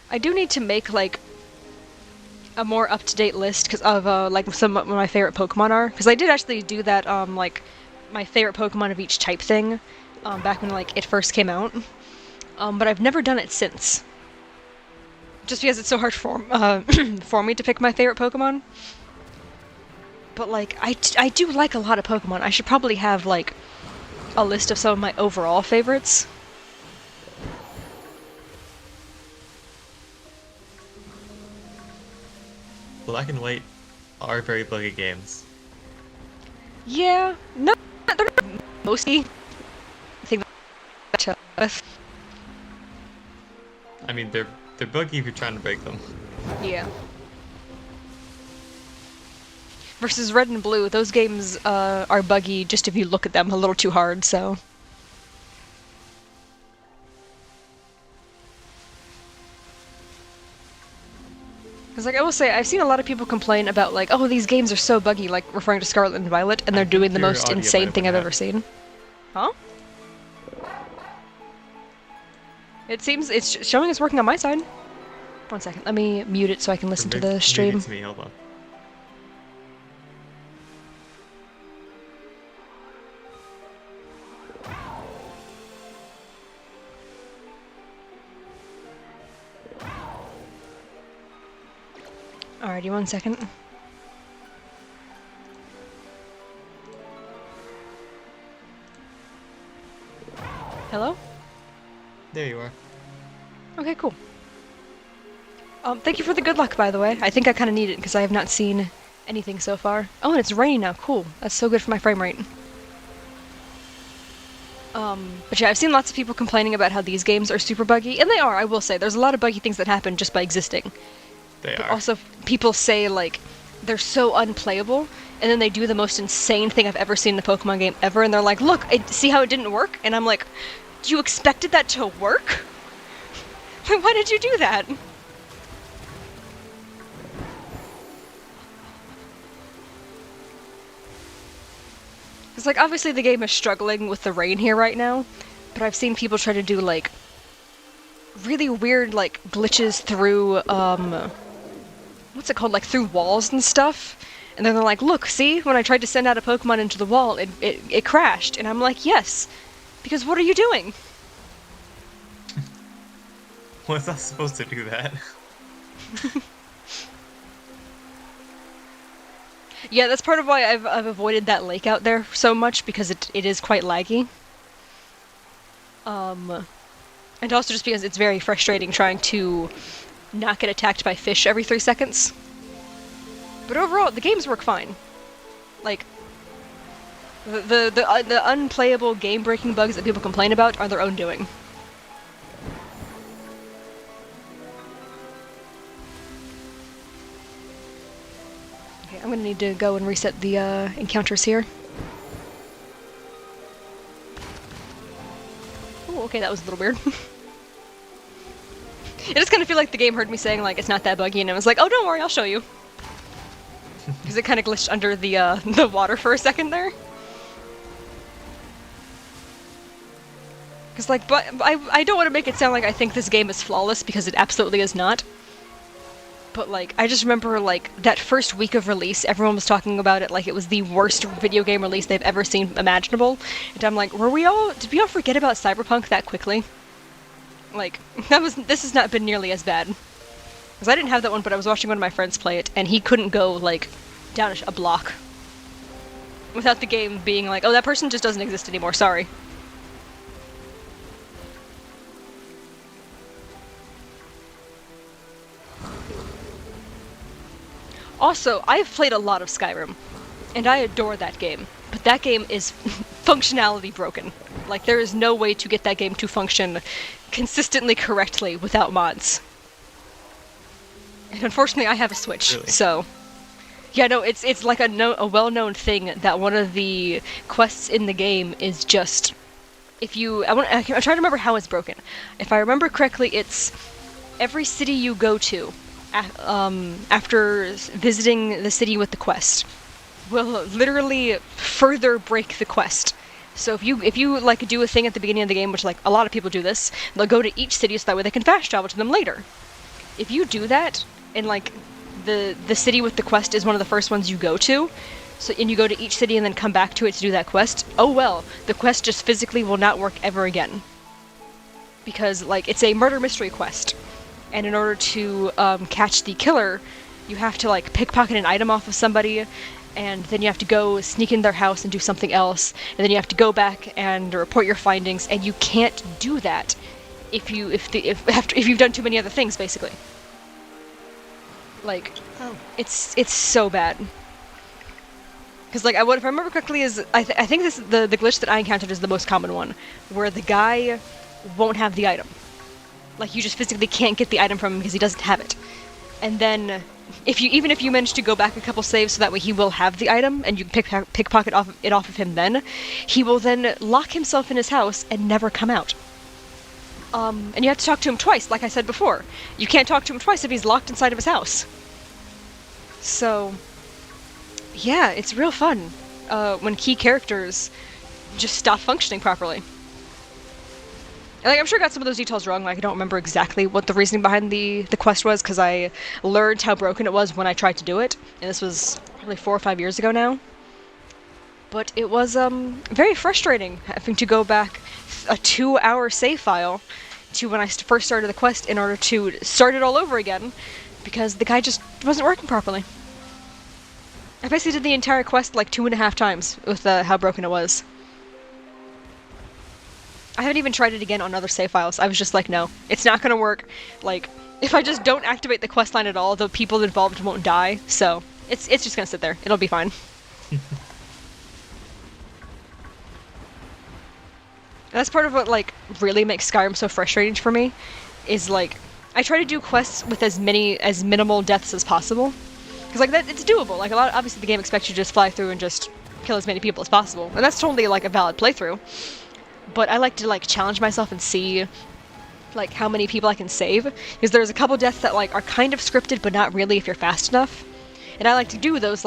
I do need to make, like, a more up-to-date list of like some of my favorite Pokemon are, because I did actually do that like my favorite Pokemon of each type thing back when, like, it first came out, but I've never done it since, just because it's so hard for for me to pick my favorite Pokemon. But, like, I do like a lot of Pokemon. I should probably have, like, a list of some of my overall favorites. Black and White are very buggy games. Yeah, no, they're not mostly. I think that's I mean, they're buggy if you're trying to break them. yeah. Versus Red and Blue, those games are buggy just if you look at them a little too hard, so... Because, like, I will say, I've seen a lot of people complain about, like, oh, these games are so buggy, like, referring to Scarlet and Violet, and they're doing the your most audio might insane have thing went I've out. ever seen. Huh? It's showing it's working on my side. 1 second, let me mute it so I can listen to the stream. Maybe it's me, hold on. Alrighty, 1 second. Hello? There you are. Okay, cool. Thank you for the good luck, by the way. I think I kind of need it, because I have not seen anything so far. Oh, and it's raining now. Cool. That's so good for my frame rate. But yeah, I've seen lots of people complaining about how these games are super buggy, and they are, I will say. There's a lot of buggy things that happen just by existing. They But are. also, people say, like, they're so unplayable, and then they do the most insane thing I've ever seen in a Pokemon game ever, and they're like, look, see how it didn't work? And I'm like, you expected that to work? Why did you do that? It's like, obviously the game is struggling with the rain here right now, but I've seen people try to do, like, really weird, like, glitches through, what's it called, like, through walls and stuff, and then they're like, look, see, when I tried to send out a Pokemon into the wall, it crashed, and I'm like, yes, because what are you doing? Was that supposed to do that? Yeah, that's part of why I've avoided that lake out there so much, because it is quite laggy. And also just because it's very frustrating trying to not get attacked by fish every 3 seconds. But overall, the games work fine. Like, the unplayable game-breaking bugs that people complain about are their own doing. Okay, I'm gonna need to go and reset the encounters here. Oh, okay, that was a little weird. It just kind of feel like the game heard me saying, like, it's not that buggy, and it was like, oh, don't worry, I'll show you. Because it kind of glitched under the water for a second there. Because, like, but I don't want to make it sound like I think this game is flawless, because it absolutely is not. But, like, I just remember, like, that first week of release, everyone was talking about it like it was the worst video game release they've ever seen imaginable. And I'm like, did we all forget about Cyberpunk that quickly? Like, this has not been nearly as bad. Because I didn't have that one, but I was watching one of my friends play it, and he couldn't go, like, down a block without the game being like, oh, that person just doesn't exist anymore, sorry. Also, I've played a lot of Skyrim, and I adore that game, but that game is functionality broken. Like, there is no way to get that game to function consistently correctly without mods. And unfortunately, I have a Switch, Really? so... Yeah, no, it's like a well-known thing that one of the quests in the game is just... I'm trying to remember how it's broken. If I remember correctly, it's every city you go to, after visiting the city with the quest, will literally further break the quest. So if you like do a thing at the beginning of the game, which like a lot of people do this, they'll go to each city so that way they can fast travel to them later. If you do that, and like the city with the quest is one of the first ones you go to, and you go to each city and then come back to it to do that quest, oh well, the quest just physically will not work ever again. Because like it's a murder mystery quest. And in order to catch the killer, you have to like pickpocket an item off of somebody, and then you have to go sneak in their house and do something else, and then you have to go back and report your findings, and you can't do that if you've done too many other things, basically. Like, it's so bad. Because like if I remember correctly, I think this the glitch that I encountered is the most common one, where the guy won't have the item. Like, you just physically can't get the item from him because he doesn't have it. And then, even if you manage to go back a couple saves so that way he will have the item, and you can pickpocket it off of him then, he will then lock himself in his house and never come out. And you have to talk to him twice, like I said before. You can't talk to him twice if he's locked inside of his house. So, yeah, it's real fun when key characters just stop functioning properly. Like, I'm sure I got some of those details wrong. Like, I don't remember exactly what the reasoning behind the quest was, because I learned how broken it was when I tried to do it, and this was probably 4 or 5 years ago now. But it was very frustrating having to go back a 2-hour save file to when I first started the quest in order to start it all over again, because the guy just wasn't working properly. I basically did the entire quest like 2.5 times with how broken it was. I haven't even tried it again on other save files. I was just like, no, it's not gonna work. Like, if I just don't activate the questline at all, the people involved won't die, so it's just gonna sit there. It'll be fine. That's part of what, like, really makes Skyrim so frustrating for me, is, like, I try to do quests with as minimal deaths as possible, Because like that, it's doable. Like a lot, obviously the game expects you to just fly through and just kill as many people as possible, and that's totally like a valid playthrough. But I like to like challenge myself and see like how many people I can save, because there's a couple deaths that like are kind of scripted but not really if you're fast enough, and I like to do those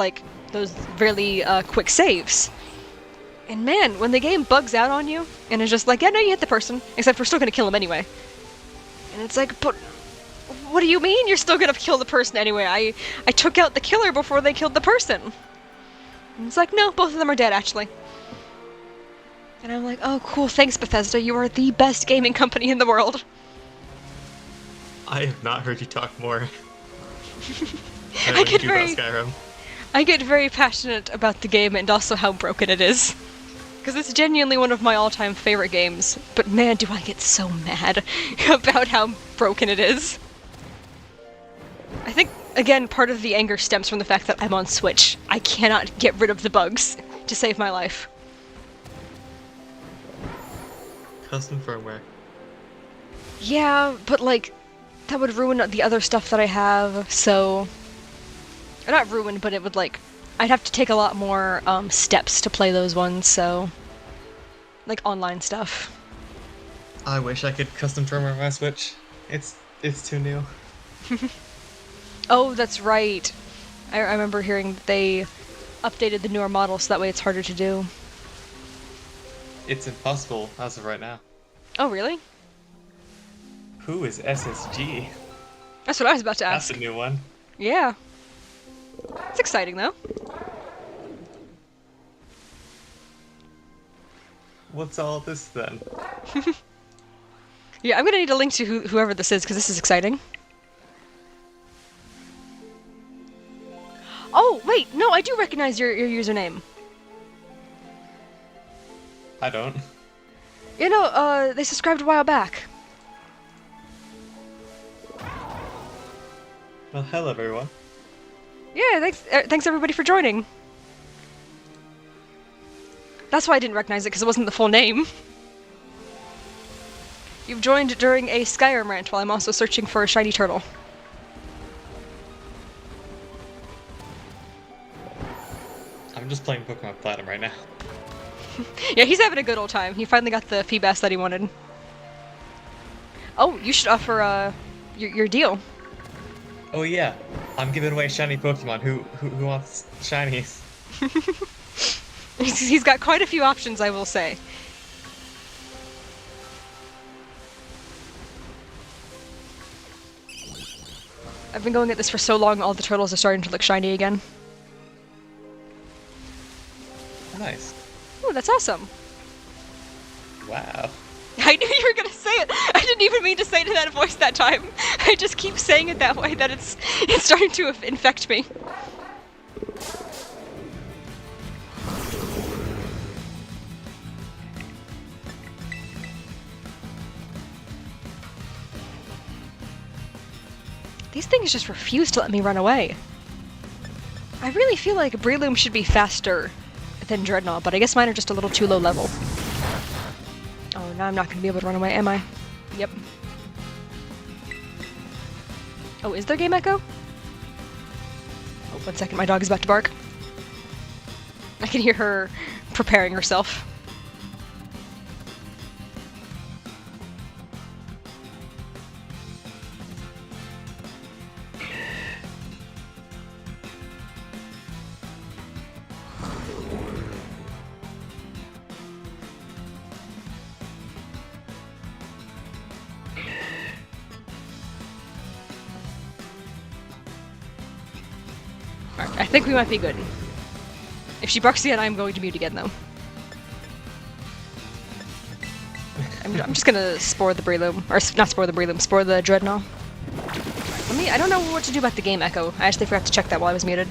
really quick saves. And man, when the game bugs out on you and is just like, yeah, no, you hit the person, except we're still gonna kill him anyway. And it's like, but what do you mean you're still gonna kill the person anyway? I took out the killer before they killed the person. And it's like, no, both of them are dead actually. And I'm like, oh, cool, thanks, Bethesda. You are the best gaming company in the world. I have not heard you talk more. I get about Skyrim. I get very passionate about the game and also how broken it is. Because it's genuinely one of my all-time favorite games, but man, do I get so mad about how broken it is. I think, again, part of the anger stems from the fact that I'm on Switch. I cannot get rid of the bugs to save my life. Custom firmware. Yeah, but like, that would ruin the other stuff that I have, so... Or not ruin, but it would like... I'd have to take a lot more steps to play those ones, so... Like online stuff. I wish I could custom firmware my Switch. It's too new. Oh, that's right. I remember hearing that they updated the newer model so that way it's harder to do. It's impossible as of right now. Oh, really? Who is SSG? That's what I was about to ask. That's a new one. Yeah. It's exciting, though. What's all this then? Yeah, I'm gonna need a link to whoever this is, because this is exciting. Oh, wait, no, I do recognize your username. I don't. You know, they subscribed a while back. Well, hello everyone. Yeah, thanks everybody for joining. That's why I didn't recognize it, because it wasn't the full name. You've joined during a Skyrim rant while I'm also searching for a shiny turtle. I'm just playing Pokemon Platinum right now. Yeah, he's having a good old time. He finally got the Feebas that he wanted. Oh, you should offer your deal. Oh yeah, I'm giving away shiny Pokemon. Who wants shinies? He's got quite a few options, I will say. I've been going at this for so long, all the turtles are starting to look shiny again. Nice. Oh, that's awesome. Wow. I knew you were gonna say it! I didn't even mean to say it in that voice that time. I just keep saying it that way that it's starting to infect me. These things just refuse to let me run away. I really feel like Breloom should be faster than Drednaw, but I guess mine are just a little too low level. Oh, now I'm not gonna be able to run away, am I? Yep. Oh, is there game echo? Oh, 1 second, my dog is about to bark. I can hear her preparing herself. Alright, I think we might be good. If she barks again, I'm going to mute again, though. I'm just gonna spore the Breloom. Or, not spore the Breloom, spore the Drednaw. I don't know what to do about the game echo. I actually forgot to check that while I was muted.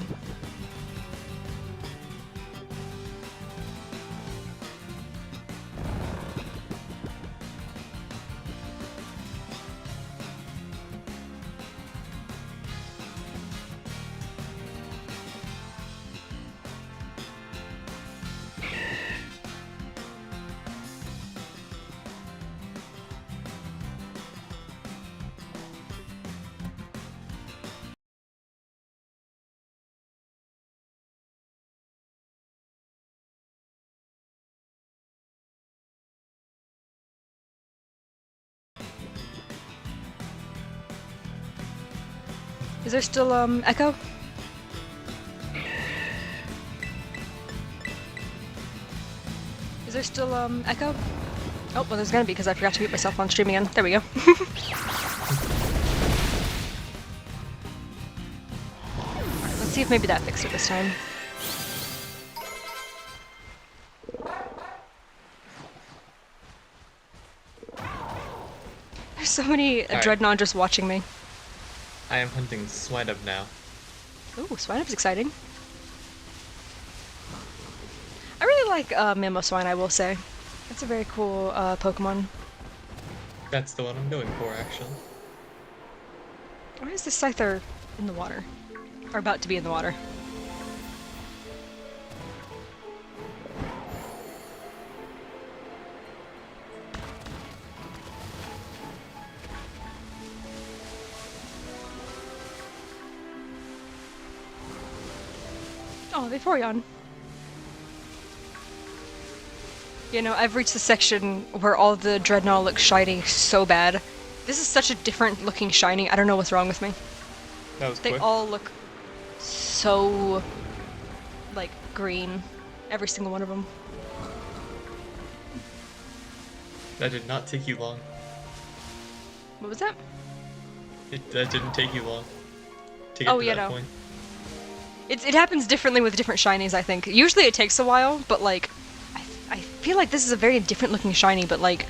Is there still, Echo? Is there still, Echo? Oh, well there's gonna be because I forgot to mute myself on stream again. There we go. Alright, let's see if maybe that fixed it this time. There's so many Drednaw just watching me. I am hunting Swinub now. Ooh, Swinub's exciting. I really like Mamoswine, I will say. It's a very cool Pokemon. That's the one I'm going for, actually. Why is the Scyther in the water? Or about to be in the water? Oh, Vaporeon. You know, I've reached the section where all the Drednaw look shiny so bad. This is such a different looking shiny, I don't know what's wrong with me. That was They quick. all look so, like, green. Every single one of them. That did not take you long. What was that? That didn't take you long to get Oh, to you that know. point. It happens differently with different shinies, I think. Usually it takes a while, but, like, I feel like this is a very different looking shiny, but, like,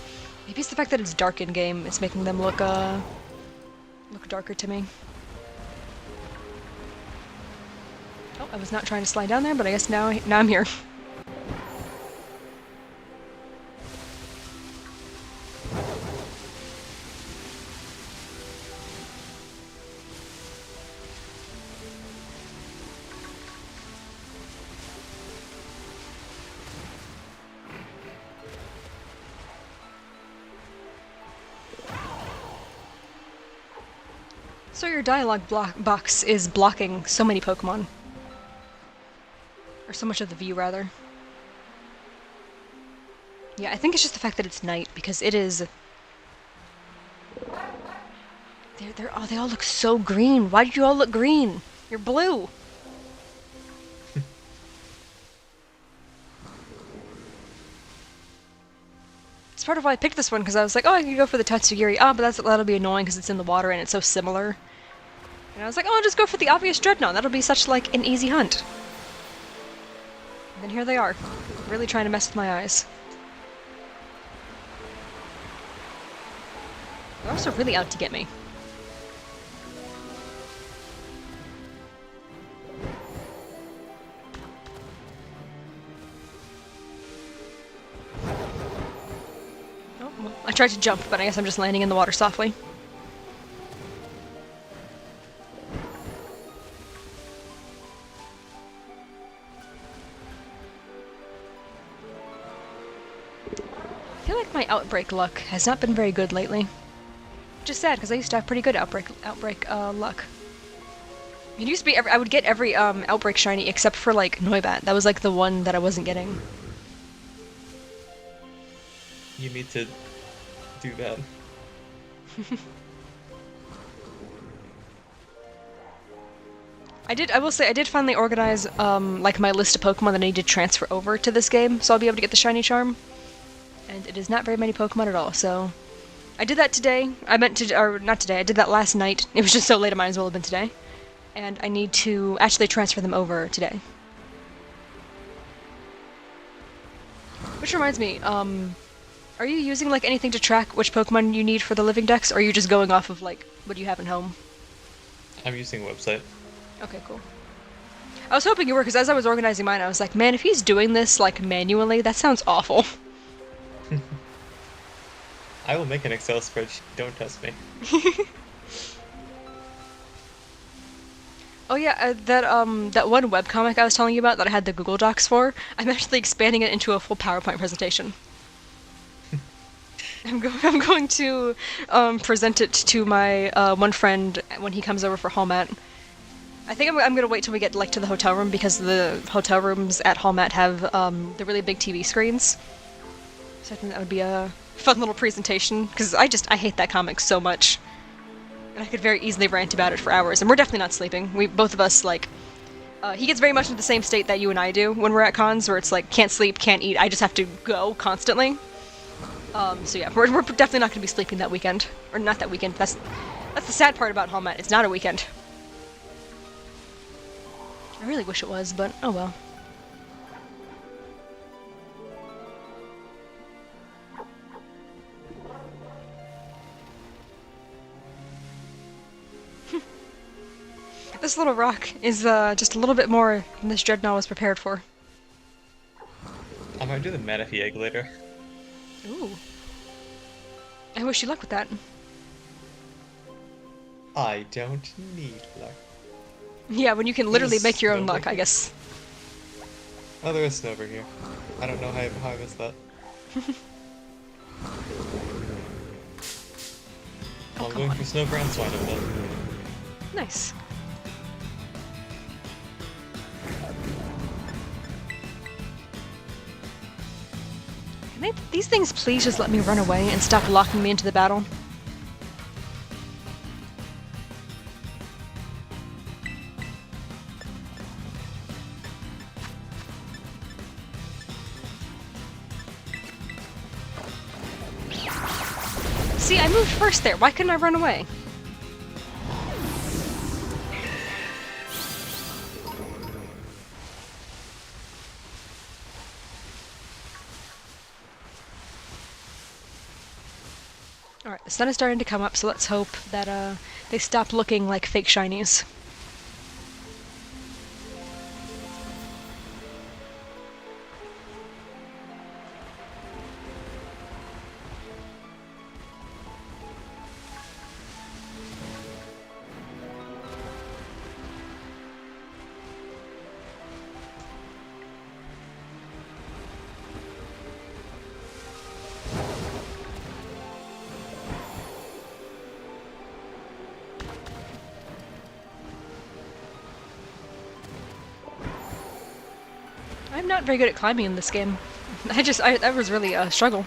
maybe it's the fact that it's dark in-game. It's making them look darker to me. Oh, I was not trying to slide down there, but I guess now I'm here. So your dialogue box is blocking so many Pokemon. Or so much of the view, rather. Yeah, I think it's just the fact that it's night, because it is... they all look so green. Why do you all look green? You're blue. It's part of why I picked this one, because I was like, oh, I could go for the Tatsugiri. Oh, but that'll be annoying because it's in the water and it's so similar. And I was like, oh, I'll just go for the obvious Drednaw. That'll be such, like, an easy hunt. And then here they are, really trying to mess with my eyes. They're also really out to get me. Oh, well, I tried to jump, but I guess I'm just landing in the water softly. I feel like my outbreak luck has not been very good lately. Which is sad, because I used to have pretty good outbreak luck. It used to be I would get every outbreak shiny except for like Noibat. That was like the one that I wasn't getting. You need to do that. I will say, I did finally organize, like, my list of Pokemon that I need to transfer over to this game, so I'll be able to get the Shiny Charm. And it is not very many Pokemon at all, so... I did that today. Or not today, I did that last night. It was just so late, it might as well have been today. And I need to actually transfer them over today. Which reminds me, are you using, like, anything to track which Pokemon you need for the living dex, or are you just going off of, like, what you have at home? I'm using a website. Okay, cool. I was hoping you were, because as I was organizing mine, I was like, man, if he's doing this, like, manually, that sounds awful. I will make an Excel spreadsheet, don't test me. Oh yeah, that one webcomic I was telling you about that I had the Google Docs for, I'm actually expanding it into a full PowerPoint presentation. I'm going to present it to my one friend when he comes over for Hallmat. I think I'm gonna wait till we get like to the hotel room, because the hotel rooms at Hallmat have the really big TV screens. So I think that would be a fun little presentation, because I hate that comic so much. And I could very easily rant about it for hours, and we're definitely not sleeping. We both of us, like, he gets very much into the same state that you and I do when we're at cons, where it's like, can't sleep, can't eat, I just have to go constantly. So yeah, we're definitely not going to be sleeping that weekend. Or not that weekend, that's the sad part about Hallmat, it's not a weekend. I really wish it was, but oh well. This little rock is just a little bit more than this Drednaw was prepared for. I might do the Manaphy egg later. Ooh. I wish you luck with that. I don't need luck. Yeah, when you can literally There's make your own snow luck, I here. guess. Oh, there is snow over here. I don't know how I missed that. Oh, I'm come going on. for snow brown swine of them. Nice. Can these things please just let me run away and stop locking me into the battle? See, I moved first there. Why couldn't I run away? Alright, the sun is starting to come up, so let's hope that they stop looking like fake shinies. I'm not very good at climbing in this game. That was really a struggle.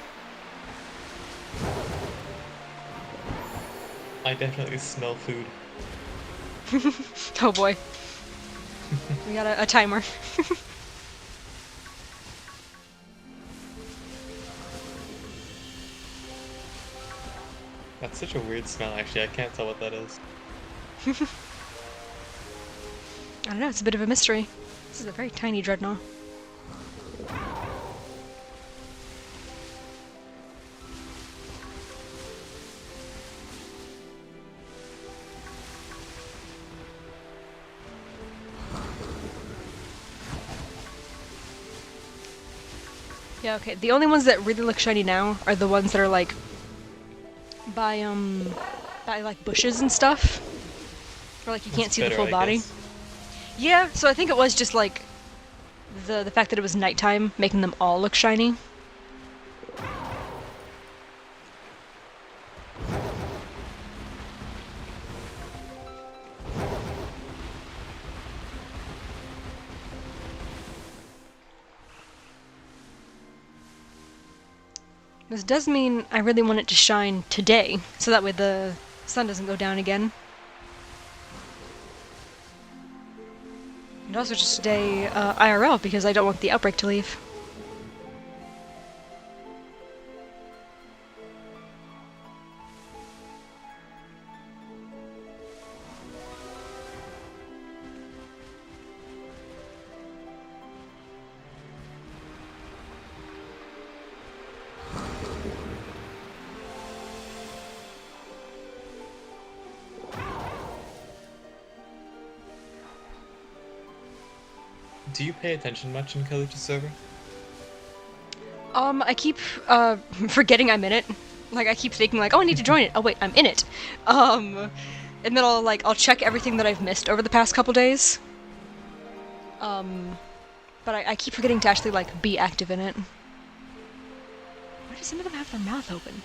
I definitely smell food. Oh boy. We got a timer. That's such a weird smell, actually. I can't tell what that is. I don't know, it's a bit of a mystery. This is a very tiny Drednaw. Yeah, okay. The only ones that really look shiny now are the ones that are like by like bushes and stuff. Where like you can't That's see the better, full I body. guess. Yeah, so I think it was just like the fact that it was nighttime making them all look shiny. This does mean I really want it to shine today, so that way the sun doesn't go down again. And also just stay IRL, because I don't want the outbreak to leave. Do you pay attention much in Kalucha's server? I keep forgetting I'm in it. Like I keep thinking like, oh, I need to join it. Oh wait, I'm in it. And then I'll check everything that I've missed over the past couple days. But I keep forgetting to actually like be active in it. Why do some of them have their mouth open?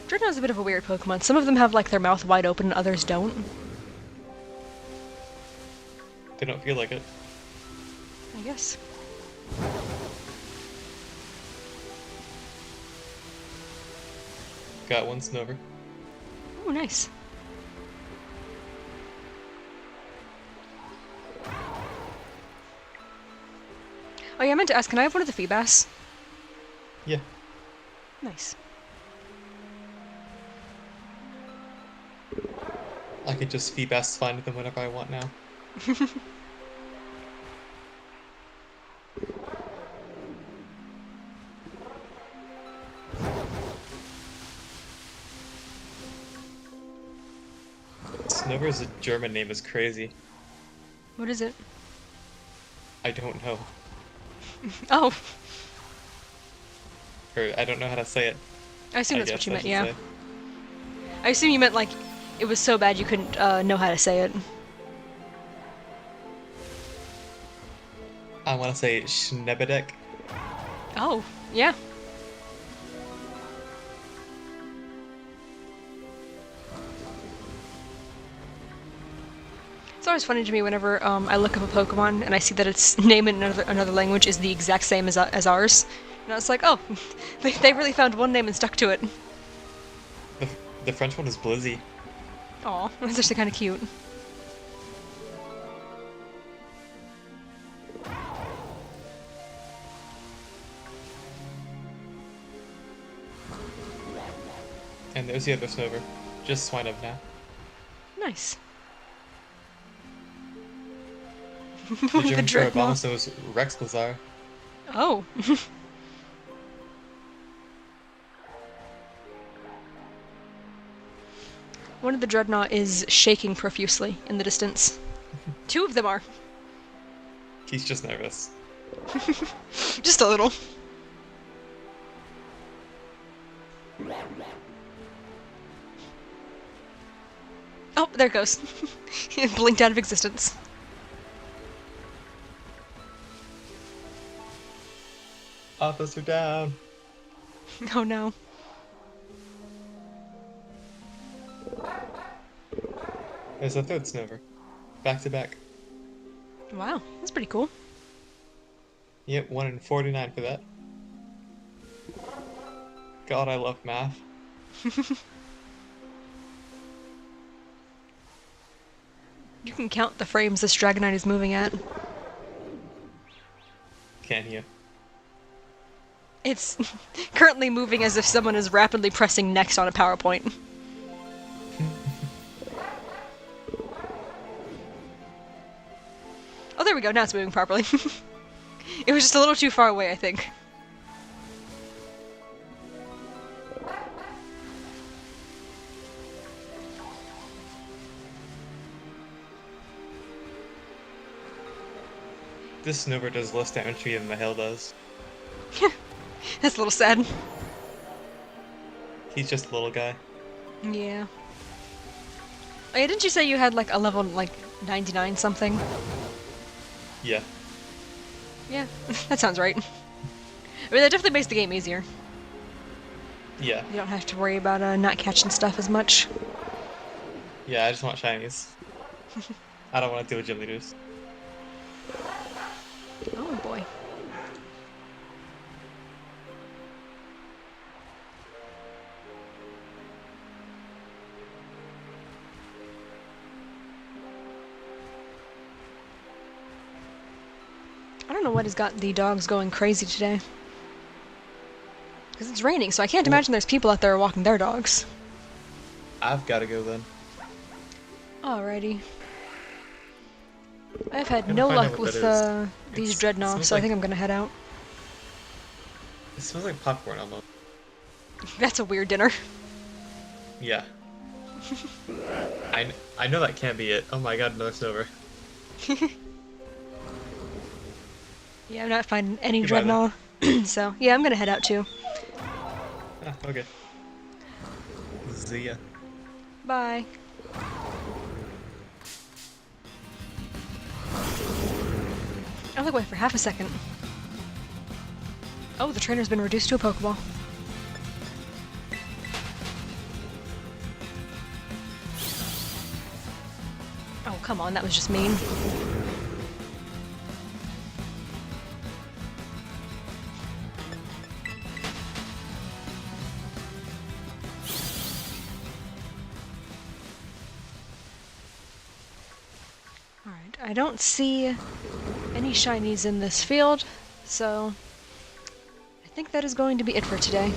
Drednaw is a bit of a weird Pokemon. Some of them have like their mouth wide open and others don't. They don't feel like it. I guess. Got one Snover. Oh, nice. Oh yeah, I meant to ask, can I have one of the Feebas? Yeah. Nice. I could just Feebas find them whenever I want now. Snover's German name is crazy. What is it? I don't know. Oh, Or I don't know how to say it. I assume I that's what guess you I meant, should yeah. say. I assume you meant like it was so bad you couldn't know how to say it. I want to say Schnebedek. Oh, yeah. It's always funny to me whenever I look up a Pokemon and I see that its name in another language is the exact same as ours. And I was like, oh, they really found one name and stuck to it. The, the French one is Blizzy. Aw, that's actually kind of cute. And there's the other Snover. Just swine up now. Nice. The German for Drednaw. Obama is Rex Blazar. Oh. One of the Drednaw is shaking profusely in the distance. Two of them are. He's just nervous. Just a little. Oh, there it goes. It blinked out of existence. Officer down. Oh no. There's a third Snover. Back to back. Wow, that's pretty cool. Yep, 1 in 49 for that. God, I love math. You can count the frames this Dragonite is moving at. Can you? It's currently moving as if someone is rapidly pressing next on a PowerPoint. Oh, there we go, now it's moving properly. It was just a little too far away, I think. This Snover does less damage to me than the Hail does. That's a little sad. He's just a little guy. Yeah. Oh yeah, didn't you say you had like a level like 99 something? Yeah. Yeah, that sounds right. I mean, that definitely makes the game easier. Yeah. You don't have to worry about not catching stuff as much. Yeah, I just want shinies. I don't want to deal with gym leaders. Oh boy. I don't know what has got the dogs going crazy today. Because it's raining, so I can't imagine there's people out there walking their dogs. I've got to go then. Alrighty. I've had Gonna no find out luck what with that these It Drednaw, smells so I like- think I'm gonna head out. It smells like popcorn almost. That's a weird dinner. Yeah. I know that can't be it. Oh my god, another Snover. Yeah, I'm not finding any Goodbye, Drednaw. So, yeah, I'm gonna head out too. Ah, okay. See ya. Bye. I look away for half a second. Oh, the trainer's been reduced to a Pokeball. Oh, come on, that was just mean. I don't see any shinies in this field, so I think that is going to be it for today.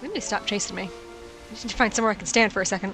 When did they stop chasing me? I just need to find somewhere I can stand for a second.